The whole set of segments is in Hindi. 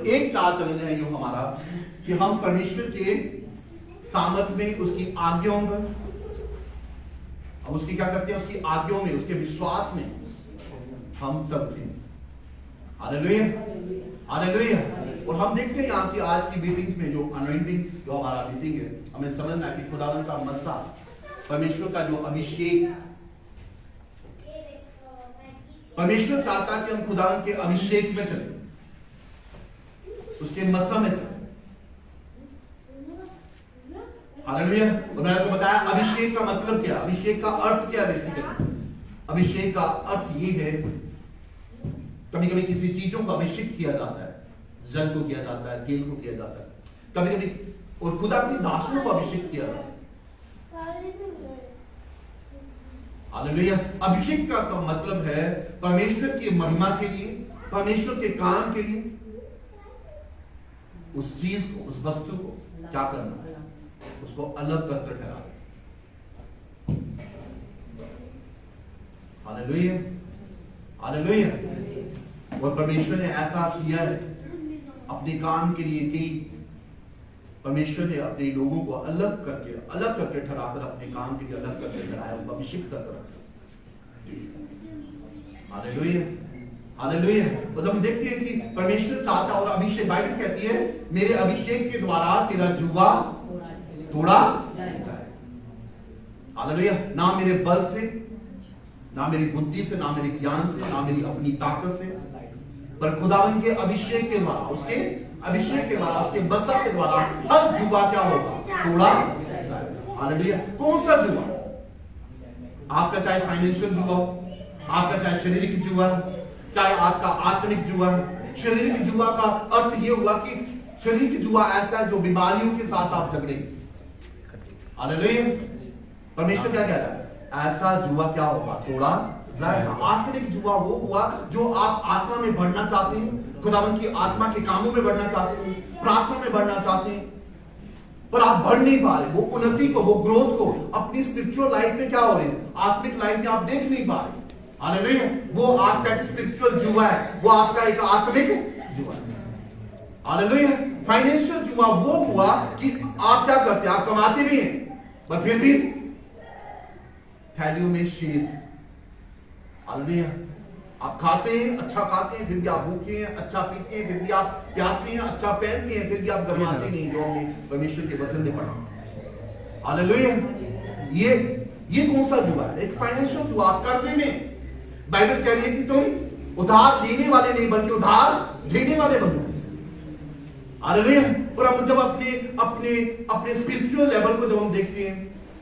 और एक चाल चलन है जो हमारा कि हम परमेश्वर के सामर्थ में, उसकी आज्ञाओं में, अब उसकी क्या करते हैं, उसकी आज्ञाओं में, उसके विश्वास में हम चलते हैं। Hallelujah, hallelujah. और हम देखते हैं यहाँ की आज की मीटिंग्स में जो अनॉइंटिंग, जो हमारा मीटिंग है, हमें समझना है कि खुदावन का मस्सा, परमेश्वर का जो अभिषेक, परमेश्वर चाहता है कि हम खुदावन के अभिषेक में चलें, उसके मस्सा में चलें। हालेलुया। तो मैंने आपको बताया अभिषेक का मतलब क्या, अभिषेक का अर्थ क्या है। बेसिकली अभिषेक का अर्थ ये है, कभी कभी किसी चीजों को अभिषेक किया जाता है, जल को किया जाता है, तेल को किया जाता है, कभी कभी और खुदा अपनी दासों को अभिषेक किया जाता है। हालेलुया। अभिषेक का मतलब है परमेश्वर की महिमा के लिए, परमेश्वर के काम के लिए, उस चीज को, उस वस्तु को क्या करना, उसको अलग करके ठहरा। Hallelujah, hallelujah. और परमेश्वर ने ऐसा किया है अपने काम के लिए कि परमेश्वर ने अपने लोगों को अलग करके ठहराकर, अपने काम के लिए अलग करके ठहराया, उनको अभिषेक करके रखा। Hallelujah, hallelujah. और हम देखते हैं कि परमेश्वर चाहता, और अभिषेक, बाइबल कहती है मेरे अभिषेक के द्वारा तेरा जुआ तोड़ा जाए। हालेलुया। ना मेरे बल से, ना मेरी बुद्धि से, ना मेरे ज्ञान से, ना मेरी अपनी ताकत से, पर खुदावन के अभिषेक के द्वारा, उसके अभिषेक के द्वारा, उसके बसा के द्वारा हर जुआ क्या होगा, तोड़ा जाए। हालेलुया। कौन सा जुआ? आपका चाहे फाइनेंशियल जुआ हो, आपका चाहे शारीरिक जुआ, चाहे आपका आत्मिक जुआ। शारीरिक जुआ का अर्थ यह हुआ कि शारीरिक जुआ ऐसा है जो बीमारियों के साथ आप झगड़े। हालेलुया। परमेश्वर क्या कह रहा है, ऐसा जुआ क्या होगा, तोड़ा जाएगा। आत्मिक जुआ वो हुआ जो आप आत्मा में बढ़ना चाहते हैं, खुदावन की आत्मा के कामों में बढ़ना चाहते हैं, प्रार्थना में बढ़ना चाहते हैं, पर आप बढ़ नहीं पा रहे। वो उन्नति को, वो ग्रोथ को अपनी स्पिरिचुअल लाइफ में क्या हो रहे हैं, आत्मिक लाइफ में आप देख नहीं पा रहे। हालेलुया। वो आपका एक स्पिरिचुअल जुआ है, वो आपका एक आत्मिक जुआ है। हालेलुया। फाइनेंशियल जुआ वो हुआ कि आप क्या करते हैं, आप कमाते भी हैं पर फिर भी थैलियों में शेर। हालेलुया। आप खाते हैं, अच्छा खाते हैं, फिर भी आप भूखे हैं, अच्छा पीते हैं, फिर भी आप प्यासे हैं, अच्छा पहनते हैं, फिर भी आप गरमाते नहीं, जो हमने परमेश्वर के वचन में पढ़ा। हालेलुया। ये कौन सा जुआ है? एक फाइनेंशियल जुआ। आप कर्जे में, बाइबल कह रही है कि तुम उधार देने वाले नहीं बल्कि उधार देने वाले बनो। हालेलुया। और हम जब अपने स्पिरिचुअल लेवल को जब हम देखते हैं,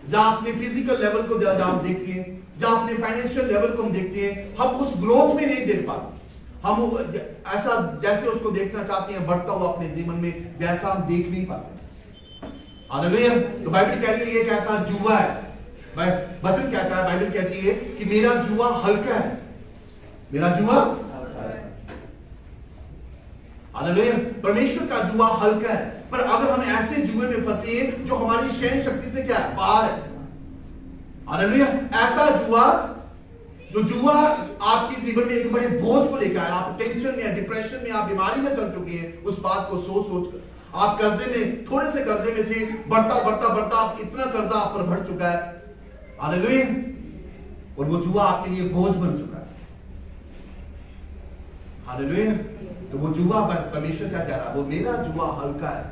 जहां अपने फिजिकल लेवल को जब हम देखते हैं, जहां अपने फाइनेंशियल लेवल को हम देखते हैं, हम उस ग्रोथ में नहीं देख पाते। हम ऐसा जैसे उसको देखना चाहते हैं बढ़ता हुआ अपने जीवन में, वैसा हम देख नहीं पाते। हालेलुया। तो बाइबल कह रही है ये ऐसा जुआ है। वचन कहता है, बाइबल कहती है कि मेरा जुआ हल्का है, मेरा जुआ। हालेलुया। परमेश्वर का जुआ हल्का है, पर अगर हम ऐसे जुए में फंसे जो हमारी सहन शक्ति से क्या है, पार है। हालेलुया। ऐसा जुआ, जो जुआ आपके जीवन में एक बड़े बोझ को लेकर आया, आप टेंशन में, डिप्रेशन में, आप बीमारी में चल चुके हैं, उस बात को सोच कर। आप कर्जे में, थोड़े से कर्जे में थे, बढ़ता बढ़ता बढ़ता आप इतना कर्जा आप पर बढ़ चुका है। हालेलुया। और वो जुआ आपके लिए बोझ बन चुका है। हालेलुया। तो वो जुआ, परमेश्वर क्या कह रहा है, वो मेरा जुआ हल्का है,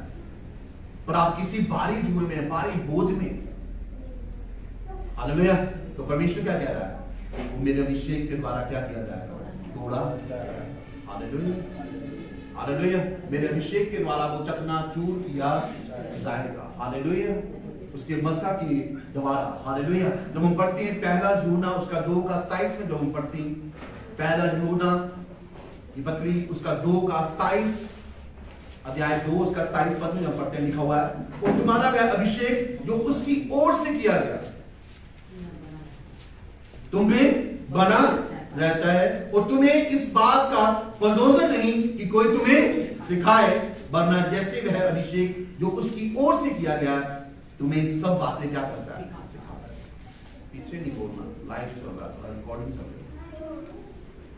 पर आप किसी भारी जुए में, भारी बोझ में। हालेलुया। तो परमेश्वर क्या कह रहा है, वो मेरे अभिषेक के द्वारा क्या किया जाएगा, तोड़ा। Hallelujah, hallelujah. मेरे अभिषेक के द्वारा वो चकनाचूर किया जाएगा। हालेलुया। उसके मसा की द्वारा। हालेलुया। जब हम पढ़ते हैं पहला यूहन्ना उसका 2:27 में, जब हम पढ़ते हैं पहला यूहन्ना की पत्री उसका 2:27 अध्याय 2 उसका 27 पद में जब पढ़ते हैं, लिखा हुआ है, और तुम्हारा वह अभिषेक जो उसकी ओर से किया गया तुम्हें बना रहता है, और तुम्हें इस बात का प्रयोजन नहीं कि कोई तुम्हें सिखाए, वरना जैसे वह अभिषेक जो उसकी ओर से किया गया तुम्हें सब बातें क्या करता है, सिखाता है। पीछे नहीं बोलना, लाइव चल रहा है, रिकॉर्डिंग चल रही है।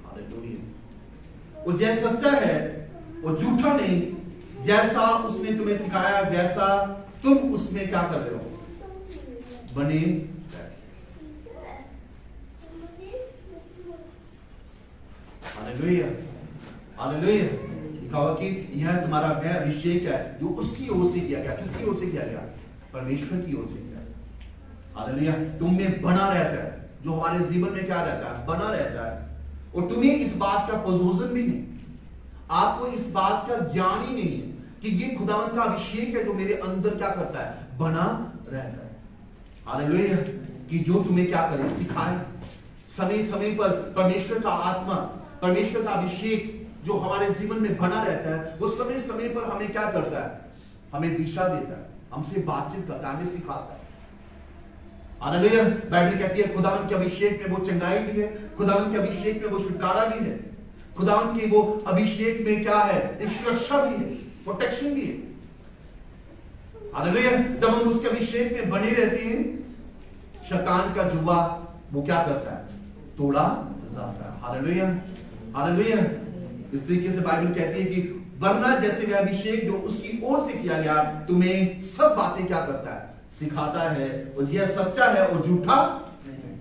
हालेलुया। और यह सच्चा है और झूठा नहीं, जैसा उसने तुम्हें सिखाया वैसा तुम उसमें क्या कर रहे हो, बने। Hallelujah, hallelujah. लिखा हुआ कि यह तुम्हारा वह अभिषेक है जो उसकी ओर से किया गया। किसकी ओर से किया गया? परमेश्वर की ओर से किया गया। हालेलुया। तुम में बना रहता है, जो हमारे जीवन में क्या रहता है, बना रहता है। और तुम्हें इस बात का पोजीशन भी नहीं, आपको इस बात का ज्ञान ही नहीं है कि ये खुदावंत का अभिषेक है जो मेरे अंदर क्या करता है, बना रहता है। हालेलुया। कि जो तुम्हें क्या करे, सिखाए। समय समय पर परमेश्वर का आत्मा, परमेश्वर का अभिषेक जो हमारे जीवन में बना रहता है, वो समय समय पर हमें क्या करता है, हमें दिशा देता है, हमसे बातचीत करता है, हमें सिखाता है। हालेलुया। बाइबल कहती है खुदावंत के अभिषेक में वो चंगाई भी है, खुदावंत के अभिषेक में वो छुटकारा भी है, खुदावंत के वो अभिषेक में क्या है, एक सुरक्षा भी है, प्रोटेक्शन भी है। हालेलुया। जब हम उसके अभिषेक में बने रहते हैं, शैतान का जुआ वो क्या करता है, तोड़ा जाता है। Hallelujah, hallelujah. इस तरीके से बाइबल कहती है कि वरना जैसे वह अभिषेक जो उसकी ओर से किया गया तुम्हें सब बातें क्या करता है, सिखाता है, और यह सच्चा है और झूठा नहीं।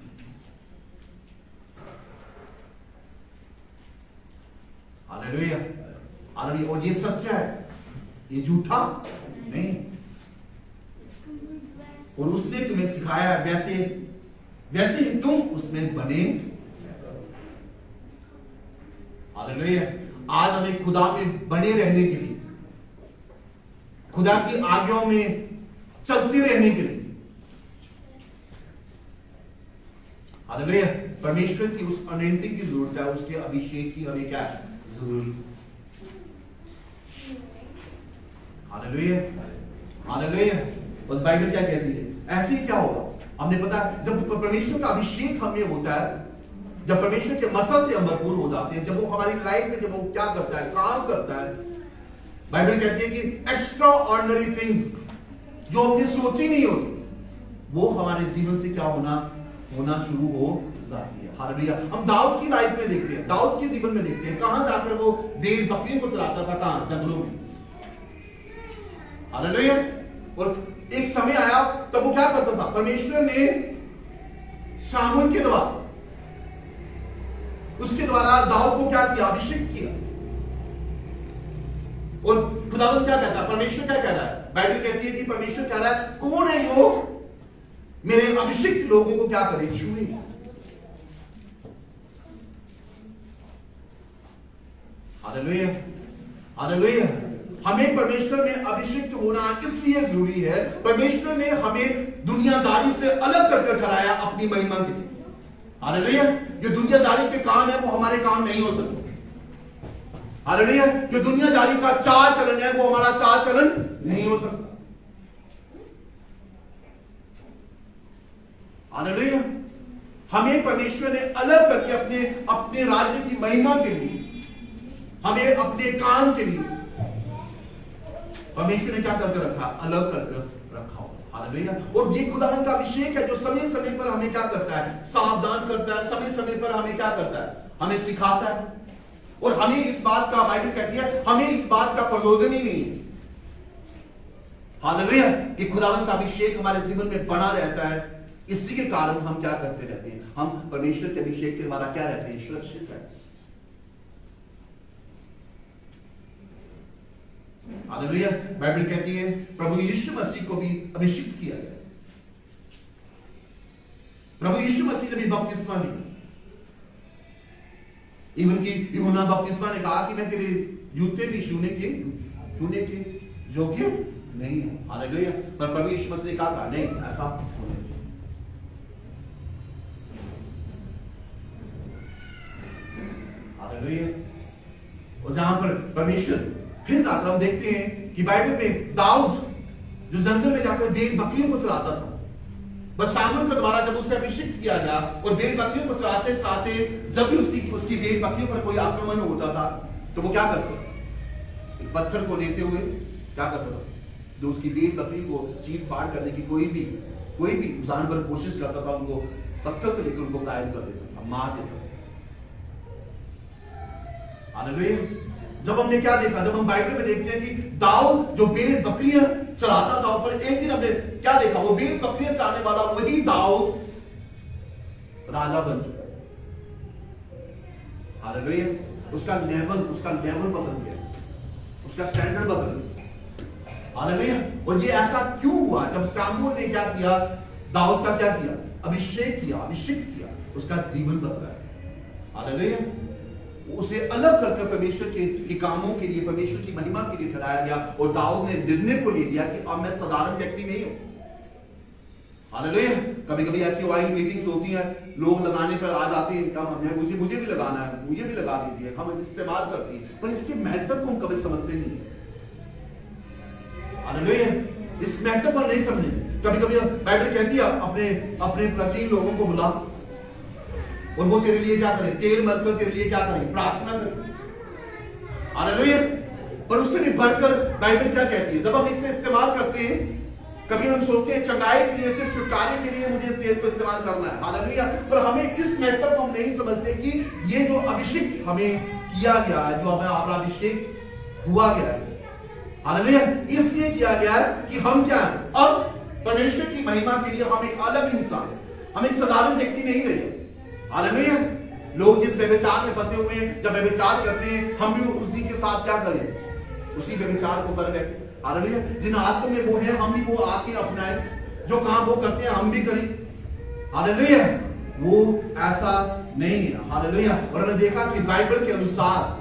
Hallelujah, hallelujah. और ये सच्चा है, ये झूठा नहीं। और उसने तुम्हें सिखाया वैसे वैसे ही तुम उसमें बने। हालेलुया। आज हमें खुदा में बने रहने के लिए, खुदा की आज्ञाओं में चलते रहने के लिए, हालेलुया, परमेश्वर की उस अनॉइंटिंग की जरूरत है, उसके अभिषेक की हमें क्या है, जरूरत। Hallelujah, hallelujah. और बाइबल क्या कहती है, ऐसे ही क्या होगा, हमने पता जब परमेश्वर का अभिषेक हमें होता है, जब परमेश्वर के मसा से हम भरपूर हो जाते हैं, जब वो हमारी लाइफ में जब वो क्या करता है, काम करता है, बाइबल कहती है कि एक्स्ट्रा ऑर्डिनरी थिंग्स जो हमने सोची नहीं होती, वो हमारे जीवन से क्या होना शुरू हो जाती है। हालेलुया। हम दाऊद की लाइफ में देखते हैं, दाऊद के जीवन में देखते हैं, कहां जाकर वो भेड़ बकरियों को चराता था, कहां, जंगलों में। हालेलुया। और एक समय आया तब वो क्या करता था, परमेश्वर ने शामूल के द्वारा, उसके द्वारा दाऊद को क्या किया, अभिषेक किया। और खुदावंद क्या कहता है, परमेश्वर क्या कह रहा है, बाइबल कहती है कि परमेश्वर कह रहा है, कौन है जो मेरे अभिषिक्त लोगों को क्या करे, छुए। Hallelujah, hallelujah. हमें परमेश्वर में अभिषिक्त होना इसलिए जरूरी है, परमेश्वर ने हमें दुनियादारी से अलग करके ठहराया अपनी महिमा के लिए। हालेलुया। जो दुनियादारी के काम है वो हमारे काम नहीं हो सकते। हालेलुया। जो दुनियादारी का चाल चलन है वो हमारा चाल चलन नहीं हो सकता। हालेलुया। हमें परमेश्वर ने अलग करके अपने राज्य की महिमा के लिए, हमें अपने काम के लिए परमेश्वर ने क्या करके रखा, अलग करके रखा हो। हालेलुया। और ये खुदावंद का अभिषेक है जो समय समय पर हमें क्या करता है, सावधान करता है, समय समय पर हमें क्या करता है, हमें सिखाता है। और हमें इस बात का, बाइबल कहती है, हमें इस बात का प्रयोजन ही नहीं है, हालेलुया, कि खुदावंद का अभिषेक हमारे जीवन में बना रहता है। इसी के कारण हम क्या करते रहते हैं, हम परमेश्वर के अभिषेक के द्वारा क्या रहते हैं, सुरक्षित रहते हैं। हालेलुया। बाइबल कहती है प्रभु यीशु मसीह को भी अभिषिक्त किया गया। प्रभु यीशु मसीह ने भी बपतिस्मा लिया। इवन की यूहन्ना बपतिस्मा ने कहा कि मैं तेरे जूते भी छूने के योग्य नहीं हूं। हालेलुया। पर प्रभु यीशु मसीह ने कहा नहीं, ऐसा होने। हालेलुया। और जहां पर परमेश्वर फिर जाकर हम देखते हैं कि बाइबल में दाऊद जो जंगल में जाकर भेड़ बकरियों को चलाता था, बस शामूल के द्वारा जब उसे अभिषिक्त किया गया और भेड़ बकरियों को चलाते चलाते जब भी उसकी भेड़ बकरियों पर कोई आक्रमण होता था तो वो क्या करता, एक पत्थर को लेते हुए क्या करता था, जो उसकी भेड़ बकरी को चीर फाड़ करने की कोई भी जानवर कोशिश करता था, उनको पत्थर से लेकर उनको घायल कर देता था, मार देता था। हालेलुया। जब हमने क्या देखा, जब हम बाइबल में देखते हैं कि दाऊद जो भेड़ बकरियां चराता था, ऊपर एक दिन हमने क्या देखा, वो भेड़ बकरियां चराने वाला वही दाऊद राजा बन चुका है। हालेलुया। उसका लेवल बदल गया, उसका स्टैंडर्ड बदल गया। हालेलुया। और ये ऐसा क्यों हुआ? जब शामूएल ने क्या किया, दाऊद का क्या किया, अभिषेक किया, उसका जीवन बदला है। हालेलुया। उसे अलग करके परमेश्वर के कामों के लिए, परमेश्वर की महिमा के लिए ठहराया गया। और दाऊद ने निर्णय को ले लिया कि अब मैं साधारण व्यक्ति नहीं हूं। हालेलुया। कभी कभी ऐसी ऑइल मीटिंग्स होती हैं, लोग लगाने पर आ जाते हैं, क्या मुझे भी लगाना है, मुझे भी लगा दीजिए, हम इस्तेमाल करते हैं, पर इसके महत्व को हम कभी समझते नहीं। हालेलुया। इस महत्व को नहीं समझे। कभी कभी बाइबल कहती है अपने प्राचीन लोगों को बुला और वो तेरे लिए क्या करे, तेल मलकर तेरे लिए क्या करे, प्रार्थना करे। हालेलुया। पर उससे भी बढ़कर बाइबल क्या कहती है, जब हम इसे इस्तेमाल करते हैं, कभी हम सोचते हैं चंगाई के लिए, सिर्फ छुटकारे के लिए मुझे इस तेल को इस्तेमाल करना है। हालेलुया। पर हमें इस महत्व को हम नहीं समझते कि ये जो अभिषेक हमें किया गया है, जो हमें अपना अभिषेक हुआ गया है, हालेलुया, इसलिए किया गया है कि हम क्या है, अब परमेश्वर की महिमा के लिए हम एक अलग इंसान है, हम एक साधारण व्यक्ति नहीं रहे। हालेलुया। लोग जिस व्यभिचार में फंसे हुए हैं, जब व्यभिचार करते हैं, हम भी उसी के साथ क्या करें, उसी व्यभिचार को कर बैठे। हालेलुया। जिन आदतों में वो है, हम भी वो आदतें अपनाएं, जो काम वो करते हैं हम भी करें। हालेलुया। वो ऐसा नहीं है। हालेलुया। और हमने देखा कि बाइबल के अनुसार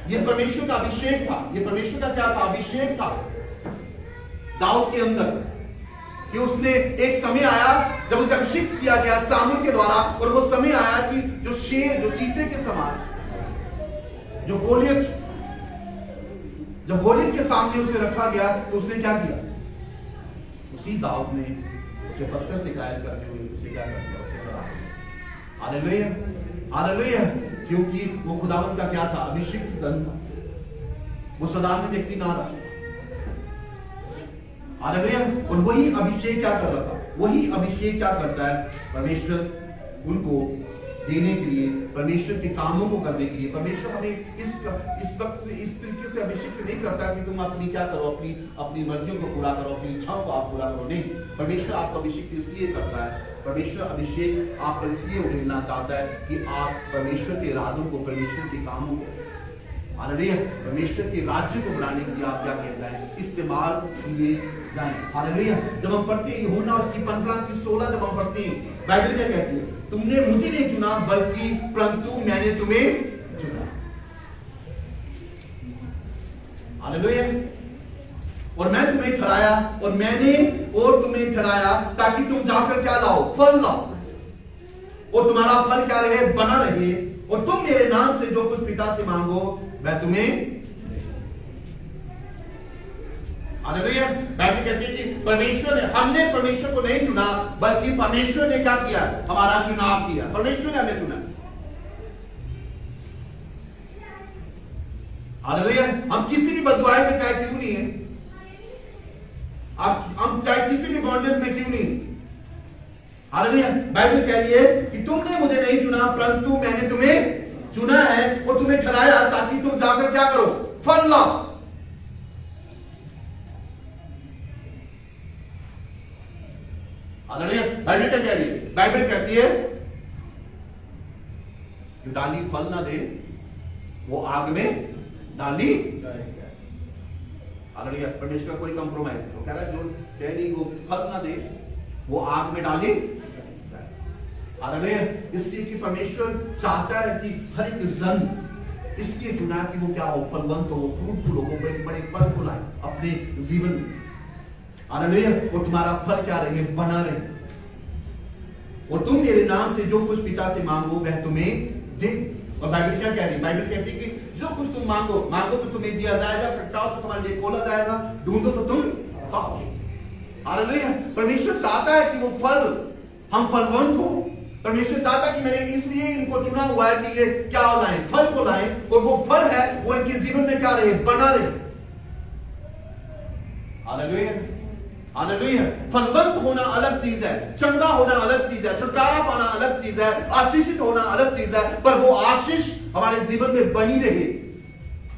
ये परमेश्वर का अभिषेक था, ये परमेश्वर का क्या था, अभिषेक था दाऊद के अंदर, कि उसने एक समय आया जब उसे अभिषेक किया गया शामूएल के द्वारा, और वो समय आया कि जो शेर, जो चीते के समान, जो जब गोलियत के सामने उसे रखा गया, तो उसने क्या किया, उसी दाऊद ने उसे पत्थर से घायल करते हुए उसे क्या कर दिया, उसे हरा दिया। हालेलुया। हालेलुया। क्योंकि वो खुदावंत का क्या था, अभिषिक्त सन था, वो साधारण व्यक्ति ना रहा। हालेलुया। और वही अभिषेक क्या कर रहा था, वही अभिषेक क्या करता है, परमेश्वर उनको देने के लिए, परमेश्वर के कामों को करने के लिए। परमेश्वर हमें इस वक्त इस तरीके से अभिषेक नहीं करता कि तुम अपनी क्या करो, अपनी मर्जियों को पूरा करो, अपनी इच्छाओं को आप पूरा करो। नहीं, परमेश्वर आपको अभिषेक इसलिए करता है, परमेश्वर अभिषेक आप पर इसलिए उड़ेलना चाहता है कि आप परमेश्वर के इरादों को, परमेश्वर के कामों को, हालेलुया, परमेश्वर के राज्य को बढ़ाने के लिए आप क्या किए जाए, इस्तेमाल किए जाए। हालेलुया। जब हम पढ़ते हैं यूहन्ना उसकी 15-16, जब हम पढ़ते हैं, बाइबल क्या कहती है, तुमने मुझे नहीं चुना बल्कि परंतु मैंने तुम्हें चुना। हालेलुया। और मैं तुम्हें ठहराया, और तुम्हें ठहराया ताकि तुम जाकर क्या लाओ, फल लाओ, और तुम्हारा फल क्या रहे, बना रहे, और तुम मेरे नाम से जो कुछ पिता से मांगो मैं तुम्हें। हालेलुया। बाइबल कहती है कि हमने परमेश्वर को नहीं चुना, बल्कि परमेश्वर ने क्या किया, हमारा चुनाव किया, परमेश्वर ने हमें चुना। हालेलुया। हम किसी भी बदुआई में चाहे क्यों नहीं है, हम चाहे किसी भी बॉन्डेज में क्यों नहीं। हालेलुया। बाइबल कह रही है कि तुमने मुझे नहीं चुना परंतु मैंने तुम्हें चुना है और तुम्हें ठहराया ताकि तुम जाकर क्या करो, फल लाओ। हालेलुया। बाइबल क्या कह रही है, बाइबल कहती है जो डाली फल ना दे वो आग में डाली। हालेलुया। परमेश्वर कोई कंप्रोमाइज नहीं, वो कह रहा है जो डाली वो फल ना दे वो आग में डाली। हालेलुया। इसलिए कि परमेश्वर चाहता है कि हर एक जन इसलिए चुना कि वो क्या हो, फलवंत हो, फ्रूटफुल हो, वो एक बड़े फल को लाए अपने जीवन में। हालेलुया। और तुम्हारा फल क्या रहे, बना रहे, और तुम मेरे नाम से जो कुछ पिता से मांगो वह तुम्हें दे। और बाइबल क्या कह रही है, बाइबल कहती है कि जो कुछ तुम मांगो तो तुम्हें दिया जाएगा, खटकाओ तो तुम्हारे लिए खोला जाएगा, ढूंढो तो तुम पाओगे। हालेलुया। परमेश्वर चाहता है कि वो फल, हम फलवंत हो। परमेश्वर चाहता है कि मैंने इसलिए इनको चुना हुआ है कि ये क्या लाए, फल को लाए, और वो फल है वो इनके जीवन में क्या रहे, बना रहे। हालेलुया। हालेलुया। फलवंत होना अलग चीज है, चंगा होना अलग चीज है, छुटकारा पाना अलग चीज है, आशीषित होना अलग चीज है, पर वो आशीष हमारे जीवन में बनी रहे,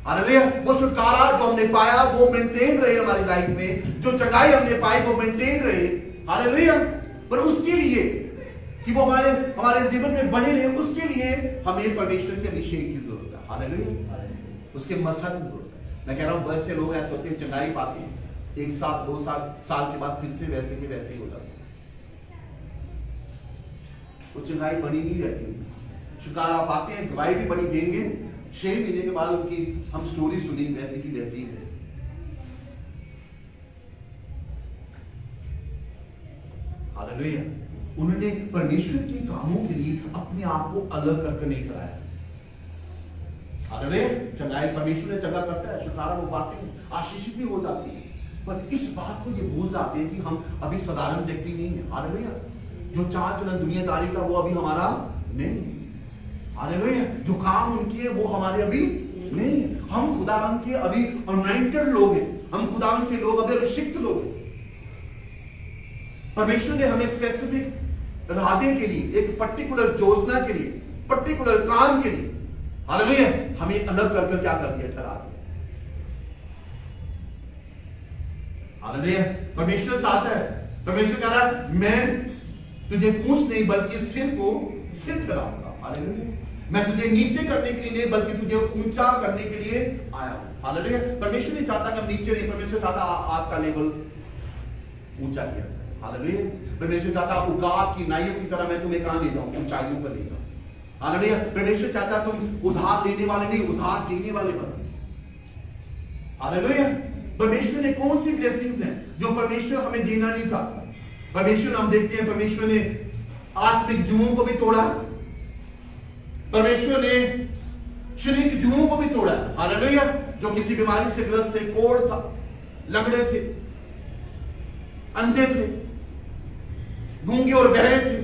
हालेलुया। वो छुटकारा जो हमने पाया वो मेंटेन रहे हमारी लाइफ में, जो चंगाई हमने पाई वो मेंटेन रहे। हालेलुया। पर उसके लिए कि वो हमारे जीवन में बने रहे, उसके लिए हमें परमेश्वर के अभिषेक की जरूरत है। हालेलुया। उसके मसा की जरूरत है। मैं कह रहा हूं बहुत से लोग ऐसे होते हैं, चंगाई पाते हैं, 1 साल 2 साल के बाद फिर से वैसे के वैसे ही हो जाते हैं। वो चंगाई बनी नहीं रहती। छुटकारा पाते हैं, गवाही भी बड़ी देंगे, 6 महीने के बाद उनकी हम स्टोरी सुनी वैसी की वैसी है। हालेलुया। उन्होंने परमेश्वर के कामों के लिए अपने आप को अलग करके नहीं कराया। हालेलुया। चंगाई परमेश्वर ने चंगा करता है, छुटकारा वो पाते हैं, आशीषित भी हो जाती है। पर इस बात को ये भूल जाते हैं कि हम अभी साधारण व्यक्ति नहीं है। हालेलुया। जो चाल चलन दुनियादारी का वो अभी हमारा नहीं। हालेलुया। जो काम उनकी है वो हमारे अभी नहीं है। हम खुदावन के अभी अनॉइंटेड लोग हैं, हम खुदावन के लोग अभी अभिषिक्त लोग हैं। परमेश्वर ने हमें स्पेसिफिक इरादे के लिए, एक पर्टिकुलर योजना के लिए, पर्टिकुलर काम के लिए, हालेलुया, हमें अलग करके क्या कर दिया, ठहरा दिया। हालेलुया। परमेश्वर चाहता है, परमेश्वर कह रहा है मैं तुझे पूंछ नहीं बल्कि सिर कराऊंगा। हालेलुया। मैं तुझे नीचे करने के लिए नहीं बल्कि तुझे ऊंचा करने के लिए आया हूं। हालेलुया। परमेश्वर नहीं चाहता कि हम नीचे नहीं, परमेश्वर चाहता आपका लेवल ऊंचा किया जाए। हालेलुया। परमेश्वर चाहता उकाब की नाइयों की तरह मैं तुम्हें कहां ले जाऊं, ऊंचाइयों पर ले जाऊं। हालेलुया। परमेश्वर चाहता तुम उधार लेने वाले नहीं, उधार देने वाले बनो। हालेलुया। परमेश्वर ने कौन सी ब्लेसिंग्स हैं जो परमेश्वर हमें देना नहीं चाहता। परमेश्वर हम देखते हैं, परमेश्वर ने आत्मिक जुओं को भी तोड़ा, परमेश्वर ने शरीर जुओं को भी तोड़ा। हालेलुया। जो किसी बीमारी से ग्रस्त थे, कोढ़ था, लंगड़े थे, अंधे थे, गूंगे और बहरे थे,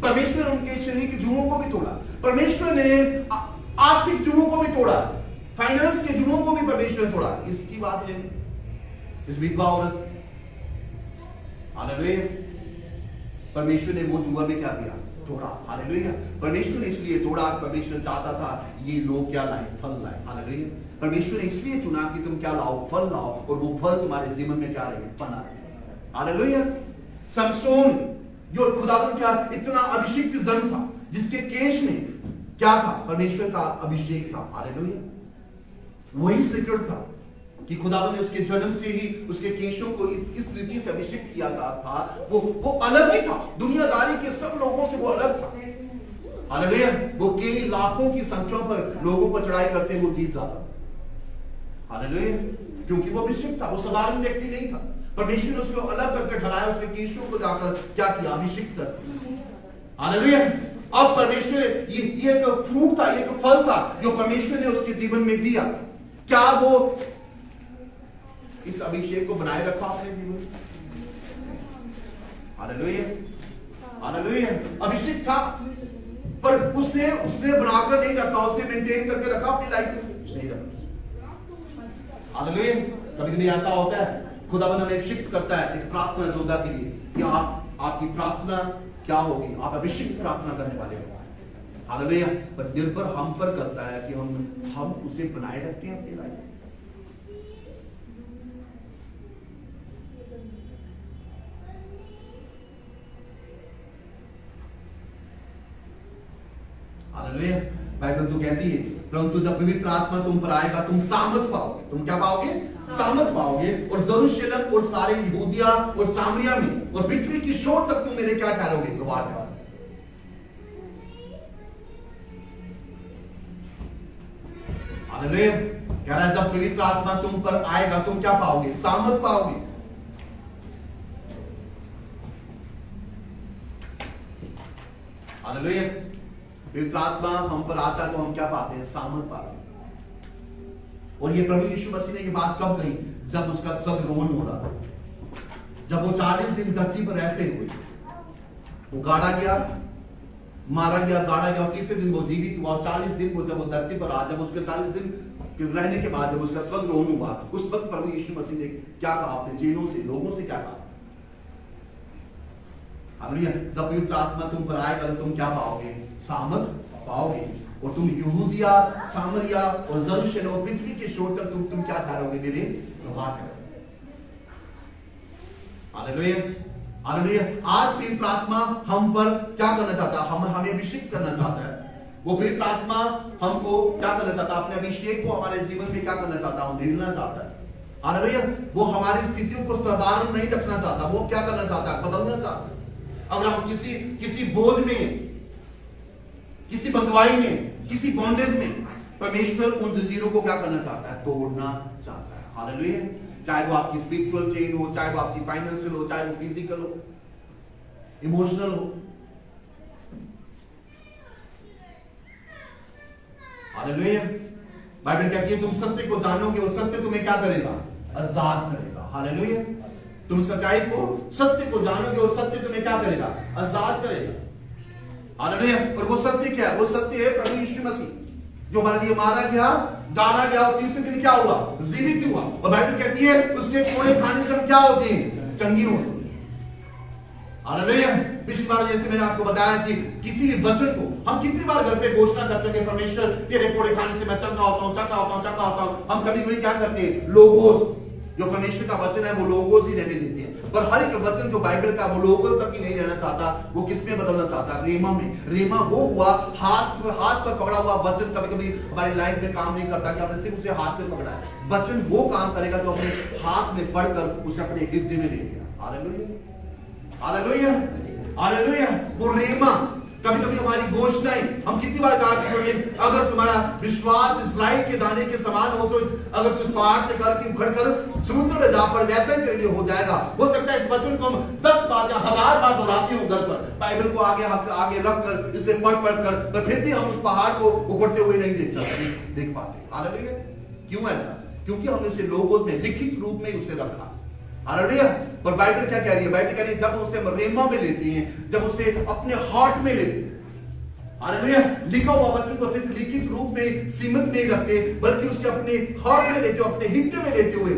परमेश्वर ने उनके शरीर के जुओं को भी तोड़ा। परमेश्वर ने आर्थिक जुओं को भी तोड़ा, फाइनेंस के जुओं को भी परमेश्वर ने तोड़ा। इसकी बात है इस विधवा औरत, हालेलुया, परमेश्वर ने वो जुआ में क्या किया, तोड़ा। हालेलुया। परमेश्वर ने इसलिए तोड़ा, परमेश्वर चाहता था ये लोग क्या लाए, फल लाए। हालेलुया। परमेश्वर ने इसलिए चुना कि तुम क्या लाओ, फल लाओ, और वो फल तुम्हारे जीवन में क्या रहे, बना रहे। हालेलुया। समसोन जो खुदावन का इतना अभिषिक्त जन था, जिसके केश में क्या था, परमेश्वर का अभिषेक था। हालेलुया। वही सीक्रेट था कि खुदावन ने उसके जन्म से ही उसके केशों को इस रीति से अभिषिक्त किया था। वो अलग ही था, दुनियादारी के सब लोगों से वो अलग था। हालेलुया। वो कई लाखों की संख्या पर लोगों पर चढ़ाई करते वो जीत जाता। हालेलुया। क्योंकि वो अभिषिक्त था, वो साधारण व्यक्ति नहीं था। परमेश्वर ने उसको अलग करके ठहराया, उसके केशों को जाकर क्या किया, अभिषिक्त कर। हालेलुया। अब परमेश्वर ये एक फ्रूट था, एक फल था जो परमेश्वर ने उसके जीवन में दिया। क्या वो इस अभिषेक को बनाए रखा अपने जीवन में? हालेलुया। हालेलुया। अभिषेक था पर उसने बनाकर नहीं रखा, उसे मेंटेन करके रखा अपनी लाइफ में नहीं रखा। हालेलुया। कभी कभी ऐसा होता है, खुदावन हमें अभिषिक्त करता है एक प्रार्थना योद्धा के लिए कि आपकी प्रार्थना क्या होगी, आप अभिषिक्त प्रार्थना करने वाले हो। हालेलुया। पर निर्भर हम पर करता है कि हम उसे बनाए रखते हैं अपनी लाइफ में। हालेलुया। बाइबल तो कहती है, परंतु जब पवित्र आत्मा तुम पर आएगा तुम सामर्थ पाओगे। तुम क्या पाओगे, सामर्थ पाओगे, और यरूशलेम और सारे यहूदिया और सामरिया में और पृथ्वी की छोर तक तुम मेरे क्या ठहरोगे, गवाह ठहरोगे। हालेलुया। कह रहा है जब पवित्र आत्मा तुम पर आएगा तुम क्या पाओगे, सामर्थ पाओगे। हालेलुया। पवित्र आत्मा हम पर आता है तो हम क्या पाते हैं, सामर्थ पाते हैं। और ये प्रभु यीशु मसीह ने ये बात कब कही, जब उसका सब रोन हो रहा था, जब वो 40 दिन धरती पर रहते हुए वो गाड़ा गया, मारा गया, गाड़ा गया, और तीसरे दिन वो जीवित हुआ। 40 दिन को जब वो धरती पर आ, जब उसके 40 दिन रहने के बाद जब उसका स्वर्ग रोन हुआ, उस वक्त प्रभु यीशु मसीह ने क्या कहा, अपने चेलों से, लोगों से क्या कहा। हालेलुया। जब पवित्र आत्मा तुम पर आएगा तो तुम क्या पाओगे, सामर्थ पाओगे। और तुम यहूदिया, सामरिया और यरूशलेम और पृथ्वी के छोर तक तुम क्या ठहरोगे? मेरे गवाह ठहरोगे। Hallelujah, hallelujah. आज भी प्रार्थना हम पर क्या करना चाहता है? हमें अभिषेक करना चाहता है। वो भी प्रार्थना हमको क्या करना चाहता है? अपने अभिषेक को हमारे जीवन में क्या करना चाहता है? भेजना चाहता है। हालेलुया। वो हमारी स्थितियों को साधारण नहीं रखना चाहता, वो क्या करना चाहता है? बदलना चाहता है। अगर हम किसी बोझ में, किसी बंधुआई में, किसी बॉन्डेज में, परमेश्वर उन जंजीरों को क्या करना चाहता है? तोड़ना चाहता है। हालेलुया। चाहे वो आपकी स्पिरिचुअल चेन हो, चाहे वो आपकी फाइनेंशियल हो, चाहे वो फिजिकल हो, इमोशनल हो। हालेलुया। बाइबल कहती है तुम सत्य को जानोगे और सत्य तुम्हें क्या करेगा? आजाद करेगा। हालेलुया। तुम सच्चाई को, सत्य को जानोगे और सत्य तुम्हें क्या करेगा? आजाद करेगा। हालेलुया। और वो सत्य क्या है? वो सत्य है प्रभु यीशु मसीह, जो हमारे लिए मारा गया, गाड़ा गया और तीसरे दिन क्या हुआ? जीवित हुआ। और बाइबल कहती है उसके कोड़े खाने से हम क्या होते हैं? चंगी होते हैं। हालेलुया। पिछली बार जैसे मैंने आपको बताया कि किसी भी वचन को हम कितनी बार घर पे घोषणा करते हैं कि परमेश्वर तेरे कोड़े खाने से मैं चंगा होता हूं, चंगा होता हूं, चंगा होता हूं। हम कभी कभी क्या करते हैं? लोगोस, जो परमेश्वर का वचन है वो लोगोस ही रहने देते हैं। पर हर एक वचन जो बाइबल का, वो लोगोस तक ही नहीं रहना चाहता, वो किसमें बदलना चाहता है? रेमा में। रेमा वो हुआ हाथ पर पकड़ा हुआ वचन। कभी कभी हमारी लाइफ में काम नहीं करता कि हमने सिर्फ उसे हाथ में पकड़ा है। वचन वो काम करेगा जो अपने हाथ में पढ़कर उसे अपने हृदय में ले लिया। Hallelujah, hallelujah, hallelujah. वो रेमा, कभी कभी हमारी घोषणाएं, हम कितनी बार कहा कि अगर तुम्हारा विश्वास इस्राएल के दाने के समान हो तो अगर तू इस पहाड़ से करके उखड़कर समुद्र में जा पर, वैसा ही तेरे लिए हो जाएगा। हो सकता है इस वचन को हम 10 बार या 1000 बार दोहराते हो घर पर, बाइबल को आगे रख कर, इसे पढ़ कर, पर फिर भी हम उस पहाड़ को उखड़ते हुए नहीं देख पाते। हालेलुया। क्यों ऐसा? क्योंकि हमने उसे लोगों में लिखित रूप में उसे रखा। हालेलुया। पर बाइबल क्या कह रही है? बाइबल कह रही है जब उसे रेमा में लेते हैं, जब उसे अपने हार्ट में लेते हैं। हालेलुया। लिखा हुआ वचन को सिर्फ लिखित रूप में सीमित नहीं रखते, बल्कि उसके अपने हार्ट में लेते हो, अपने हृदय में लेते हुए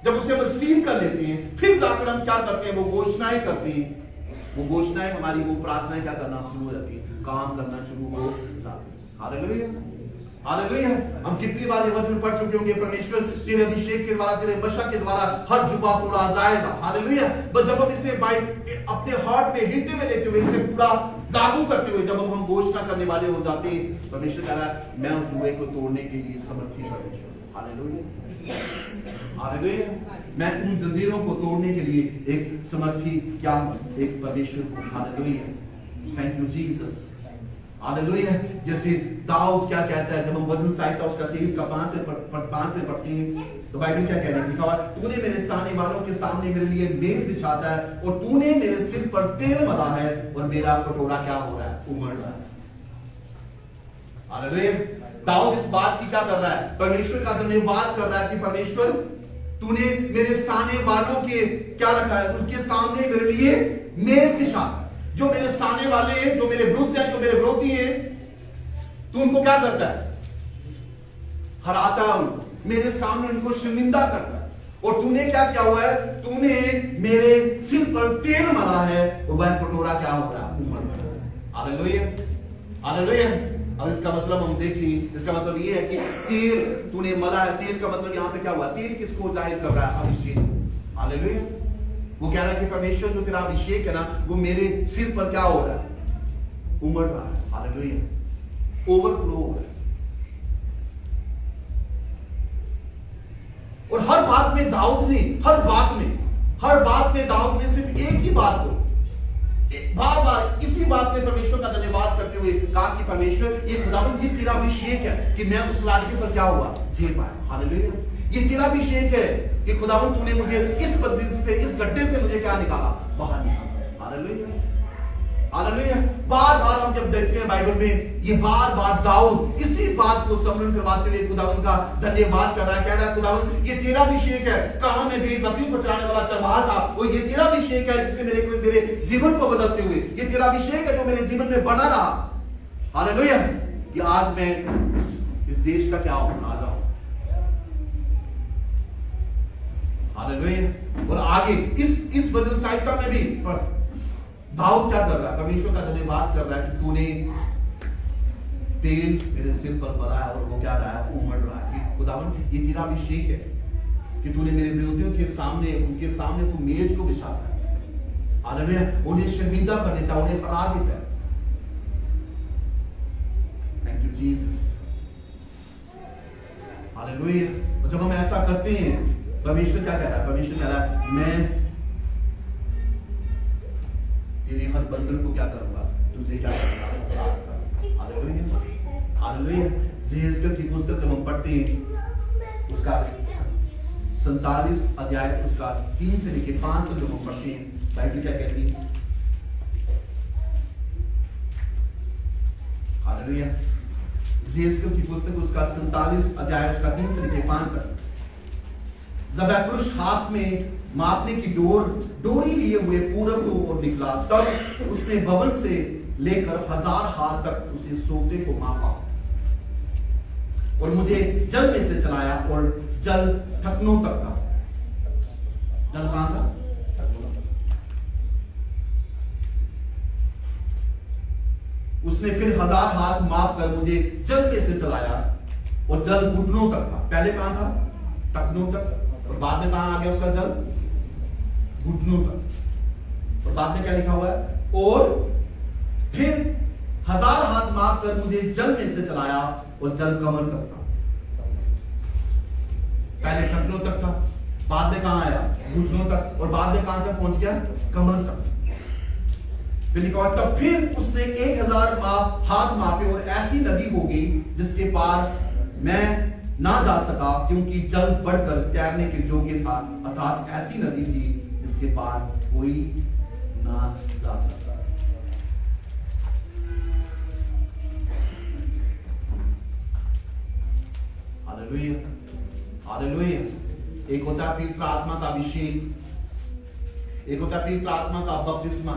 जब उसे हम सील कर लेते हैं, फिर जाकर हम क्या करते हैं? वो घोषणाएं करते हैं। वो घोषणाएं हमारी, वो प्रार्थनाएं क्या करना शुरू हो जाती है? काम करना शुरू हो जाती है। Hallelujah, hallelujah. हम कितनी बार ये वचन पढ़ चुके होंगे? परमेश्वर तेरे अभिषेक के द्वारा, तेरे बशा के द्वारा हर जुबा तोड़ा जाएगा। हालेलुया। बस जब हम इसे अपने हार्ट में, हृदय में लेते हुए, इसे पूरा लागू करते हुए जब हम घोषणा करने वाले हो जाते हैं, परमेश्वर कह रहा है मैं उस जुए को तोड़ने के लिए समर्थी परमेश्वर। Hallelujah, hallelujah. मैं उन जंजीरों को तोड़ने के लिए एक समर्थी क्या? एक परमेश्वर हूं। Hallelujah. Thank you Jesus. Hallelujah. जैसे दाऊद क्या कहता है जब हम वचन संहिता उसका 23 का 5 में पढ़ते हैं, तो बाइबल क्या कह रही है? लिखा हुआ तूने मेरे स्थाने वालों के सामने मेरे लिए मेज बिछाता है और तूने मेरे सिर पर तेल मला है और मेरा कटोरा क्या हो रहा है? उमड़ रहा है। हालेलुया। दाऊद इस बात की क्या कर रहा है? परमेश्वर का धन्यवाद कर रहा है कि परमेश्वर तूने मेरे स्थाने वालों के क्या रखा है? उनके सामने मेरे लिए मेज बिछा। जो मेरे स्थाने वाले हैं, जो मेरे विरुद्ध हैं, जो मेरे विरोधी हैं, तू उनको क्या करता है? हराता है उनको, मेरे सामने उनको शर्मिंदा करता है। और तूने क्या किया हुआ है? तूने मेरे सिर पर तेल मला है और वह कटोरा क्या हो रहा है? उमड़ रहा है। Hallelujah, hallelujah. अब इसका मतलब हम देखें, इसका मतलब ये है कि तेल तूने मला है। तेल का मतलब यहां पे क्या हुआ? तेल किसको जाहिर कर रहा है? अभिषेक। हालेलुया। वो कह रहा है कि परमेश्वर जो तेरा अभिषेक है ना, वो मेरे सिर पर क्या हो रहा है? उमड़ रहा है। हालेलुया। ओवरफ्लो हो रहा है। और हर बात में दाऊद ने, हर बात में दाऊद ने सिर्फ एक ही बात को बार बार इसी बात में परमेश्वर का धन्यवाद करते हुए कहा कि परमेश्वर ये खुदावंद जी तेरा अभिषेक है कि मैं उस राज्य पर क्या हुआ? जी पाया। हालेलुया। ये तेरा अभिषेक है कि खुदावंद तूने मुझे इस पद्धति से, इस गड्ढे से मुझे क्या निकाला? बाहर निकाला। Hallelujah, hallelujah. बार बार हम जब देखते हैं बाइबल में, ये बार बार दाऊद इसी बात को स्मरण करवाते हुए खुदावंद का धन्यवाद कर रहा है। कह रहा है खुदावंद ये तेरा अभिषेक है। कहां में भेड़ बकरियों को चराने वाला चरवाहा था, वो ये तेरा अभिषेक है जिसने मेरे जीवन को बदलते हुए, ये तेरा अभिषेक है जो मेरे जीवन में बना रहा। हालेलुया। कि आज मैं इस देश का क्या हूं? राजा हूं। हालेलुया। और आगे इस वचन संहिता में भी दाऊद क्या कर रहा है? परमेश्वर का धन्यवाद कर रहा है कि तूने तेल मेरे सिर पर पड़ा है और वो क्या रहा है, उमड़ रहा है कि खुदावन ये तेरा अभिषेक है कि तूने मेरे विरोधियों के सामने, उनके सामने तू मेज को बिछाता है, हालेलुया, उन्हें शर्मिंदा कर देता, उन्हें हरा देता है। Thank you Jesus, hallelujah. और जब हम ऐसा करते हैं, परमेश्वर क्या कह रहा है? परमेश्वर कह रहा है मैं तेरे हर बंधन को क्या करूंगा, तुझे क्या करूंगा, हालेलुया, हालेलुया। यहेजकेल की पुस्तक जब हम पढ़ते हैं, उसका 47 अध्याय उसका 3 से लेकर 5 तक जब हम पढ़ते हैं, बाइबल क्या कहती है, हालेलुया। यहेजकेल की पुस्तक उसका 47 अध्याय उसका 3 से लेकर 5 तक, जब पुरुष हाथ में मापने की डोरी लिए हुए पूरब की ओर निकला, तब उसने भवन से लेकर 1000 हाथ तक उसे सोते को मापा और मुझे जल में से चलाया और जल ढकनों तक था। जल कहां था? उसने फिर 1000 हाथ माप कर मुझे जल में से चलाया और जल घुटनों तक था। पहले कहां था? टखनों तक, और बाद में कहां आ गया उसका जल? घुटनों तक। और बाद में क्या लिखा हुआ है? और फिर 1000 हाथ माप कर मुझे जल में से चलाया और जल कमर तक था। पहले टखनों तक था, बाद में कहां आया? घुटनों तक, और बाद में कहां तक पहुंच गया? कमर तक। फिर लिखा हुआ, तब फिर उसने 1000 हाथ मापे और ऐसी नदी हो गई जिसके पार मैं ना जा सका, क्योंकि जल बढ़कर तैरने के योग्य था, अर्थात ऐसी नदी थी जिसके पार कोई ना जा सकता। Hallelujah, hallelujah. एक होता है पवित्र आत्मा का अभिषेक, एक होता है पवित्र आत्मा का बपतिस्मा।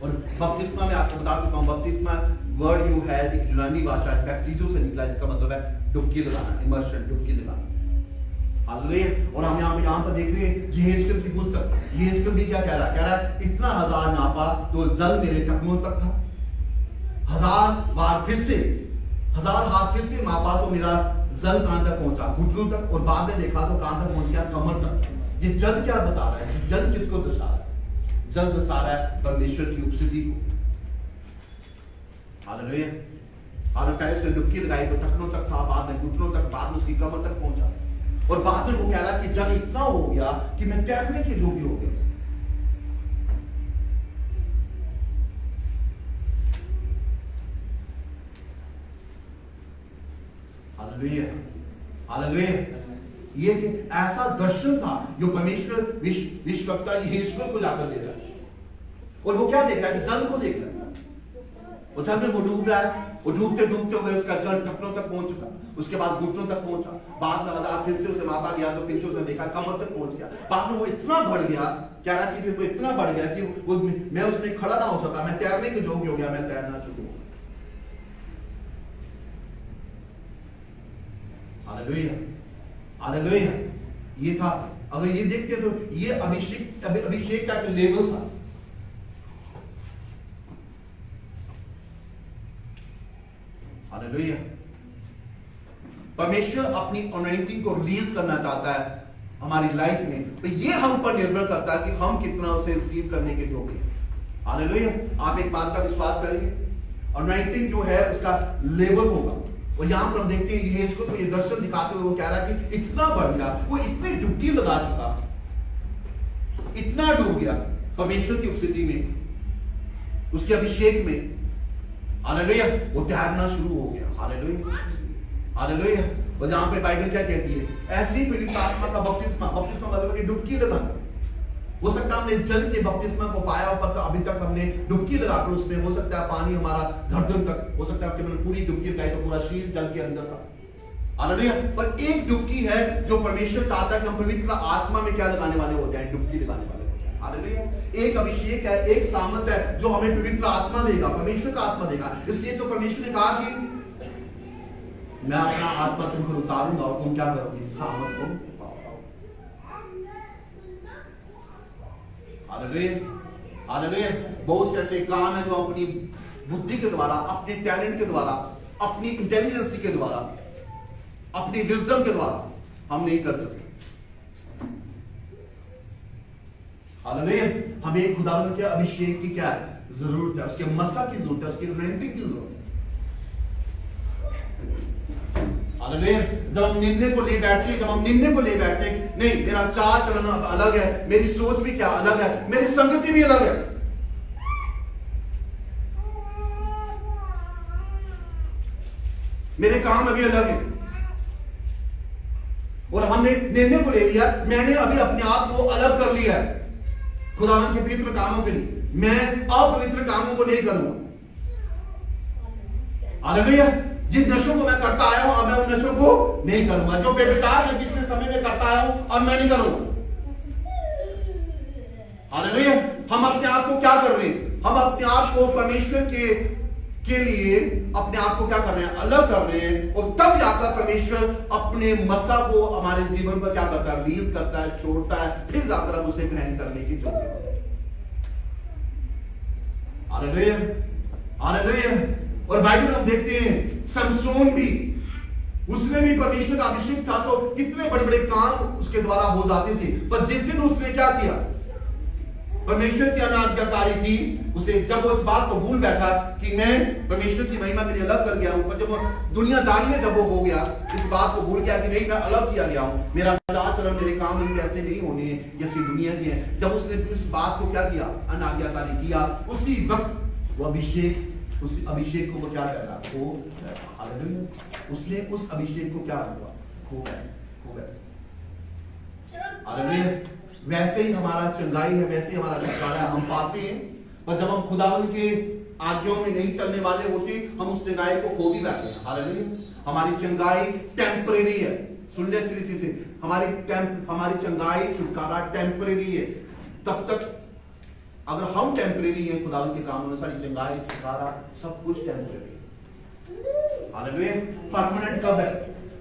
और बपतिस्मा में आपको बता चुका हूं, बपतिस्मा वर्ड यू है एक यूनानी भाषा है, बैप्टिजो से निकला, जिसका मतलब है डुबकी लगाना, इमर्शन, डुबकी लगाना। हालेलुया। और हम यहाँ पर देख रहे हैं यहेजकेल की पुस्तक, यहेजकेल भी क्या कह रहा है? कह रहा है इतना 1000 नापा तो जल मेरे टखनों तक था, 1000 बार फिर से 1000 हाथ फिर से मापा तो मेरा जल कहां तक पहुंचा? घुटनों तक, और बाद में देखा तो कहां तक पहुंच गया? कमर तक। ये जल क्या बता रहा है? जल किसको दर्शा रहा है? जल दर्शा रहा है परमेश्वर की उपस्थिति को। हालेलुया। पहले से डुबकी लगाई तो टखनों तक था, बाद में घुटनों तक, बाद में उसकी कमर तक पहुंचा, और बाद में वो कह रहा है कि जल इतना हो गया कि मैं तैरने के योग्य हो गया। Hallelujah, hallelujah. ये ऐसा दर्शन था जो परमेश्वर विश्ववक्ता यहेजकेल को जाकर दे रहा है, और वो क्या देख रहा है? कि जल को देख रहा है, और जल में वो डूब रहा है, और डूबते डूबते हुए उसका जल टखनों तक पहुंच चुका, उसके बाद घुटनों तक पहुंचा, बाद में 1000 फिर से उसे मापा गया तो फिर से उसने देखा कमर तक पहुंच गया। बाद में वो इतना बढ़ गया, कह रहा कि फिर वो इतना बढ़ गया कि वो मैं उसमें खड़ा ना हो सका, मैं तैरने के योग्य हो गया, मैं तैरना शुरू हो गया। Hallelujah, hallelujah. ये था, अगर ये देखते तो ये अभिषेक का लेवल था। हालेलुया। परमेश्वर अपनी अनॉइंटिंग को रिलीज करना चाहता है हमारी लाइफ में, तो ये हम पर निर्भर करता है कि हम कितना उसे रिसीव करने के योग्य हैं। हालेलुया। आप एक बात का विश्वास करेंगे, अनॉइंटिंग जो है उसका लेवल होगा, और यहां पर हम देखते हैं यहेजकेल को ये दर्शन दिखाते हुए वो कह रहा है कि इतना बढ़ गया, वो इतनी डुबकी लगा चुका, इतना डूब गया परमेश्वर की उपस्थिति में, उसके अभिषेक में। हालेलुया। वो तैरना शुरू हो गया। Hallelujah, hallelujah. और जहां पे बाइबल क्या कहती है? ऐसी पवित्र आत्मा का बपतिस्मा, बपतिस्मा मतलब डुबकी लगाना। हो सकता है हमने जल के बपतिस्मा को पाया हो, पर अभी तक हमने डुबकी लगाकर उसमें, हो सकता है पानी हमारा गर्दन तक, हो सकता है आपके पूरी डुबकी लगाई तो पूरा शरीर जल के अंदर था। हालेलुया। पर एक डुबकी है जो परमेश्वर चाहता है कि हम पवित्र आत्मा में क्या लगाने वाले हो जाए? डुबकी लगाने वाले हो जाए। हालेलुया। एक अभिषेक है, एक सामर्थ है जो हमें पवित्र आत्मा देगा, परमेश्वर का आत्मा देगा। इसलिए तो परमेश्वर ने कहा कि मैं अपना आत्मा तुम पर उतारूंगा और तुम क्या करोगे? सामर्थ को हालेलुया, हालेलुया। बहुत से ऐसे काम है जो अपनी बुद्धि के द्वारा, अपने टैलेंट के द्वारा, अपनी इंटेलिजेंसी के द्वारा, अपनी विजडम के द्वारा हम नहीं कर सकते। हालेलुया। हमें खुदावंद के अभिषेक की क्या है? जरूरत है, उसके मसा की जरूरत है, उसकी रेंटिंग की जरूरत है। हालेलुया। जब हम निर्णय को ले बैठते हैं, नहीं, मेरा चाल चलन अलग है, मेरी सोच भी क्या अलग है, मेरी संगति भी अलग है, मेरे काम अभी अलग है, और हमने निर्णय को ले लिया, मैंने अभी अपने आप को अलग कर लिया है खुदावंद के पवित्र कामों के लिए। मैं अपवित्र कामों को नहीं करूंगा। हालेलुया। जिन नशों को मैं करता आया हूं, अब मैं उन नशों को नहीं करूंगा। जो व्यभिचार मैं पिछले समय में करता आया हूं, अब मैं नहीं करूंगा। हालेलुया। हम अपने आप को क्या कर रहे हैं? हम अपने आप को परमेश्वर के लिए अपने आप को क्या कर रहे हैं? अलग कर रहे हैं, और तब जाकर परमेश्वर अपने मसा को हमारे जीवन पर क्या करता है? रिलीज करता है, छोड़ता है, फिर जाकर हम उसे ग्रहण करने की जरूरत है। हालेलुया। हालेलुया। और बाइबल में हम देखते हैं समसोन भी, उसमें भी परमेश्वर का अभिषेक था, तो कितने बड़े बड़े काम उसके द्वारा हो जाते थे। पर जिस दिन उसने क्या किया? परमेश्वर की अनाज्ञाकारी थी, उसे जब वो इस बात को भूल बैठा कि मैं परमेश्वर की महिमा के लिए अलग कर गया हूं, पर जब वो दुनियादारी में जब वो हो गया, इस बात को भूल गया कि नहीं, मैं अलग किया गया हूं, मेरा चाल चलन, मेरे काम भी ऐसे नहीं होने जैसी दुनिया के हैं। जब उसने इस बात को क्या किया? अनाज्ञाकारी किया, उसी वक्त वो अभिषेक, उस अभिषेक को वो क्या कर रहा? खो गया। उसने उस अभिषेक को क्या हुआ? खो गया। हालेलुया। वैसे ही हमारा चंगाई है, वैसे ही हमारा छुटकारा है, हम पाते हैं, पर जब हम खुदावंद के आज्ञाओं में नहीं चलने वाले होते, हम उस चंगाई को खो भी बैठते हैं। हालेलुया। हमारी चंगाई टेम्परेरी है। सुन ले अच्छी रीति से, हमारी चंगाई, छुटकारा टेम्परेरी है। तब तक अगर हम टेम्परेरी हैं खुदावंद के कामों में, सारी चंगाई, छुटकारा सब कुछ टेम्परेरी है। हालेलुया। परमानेंट कब है?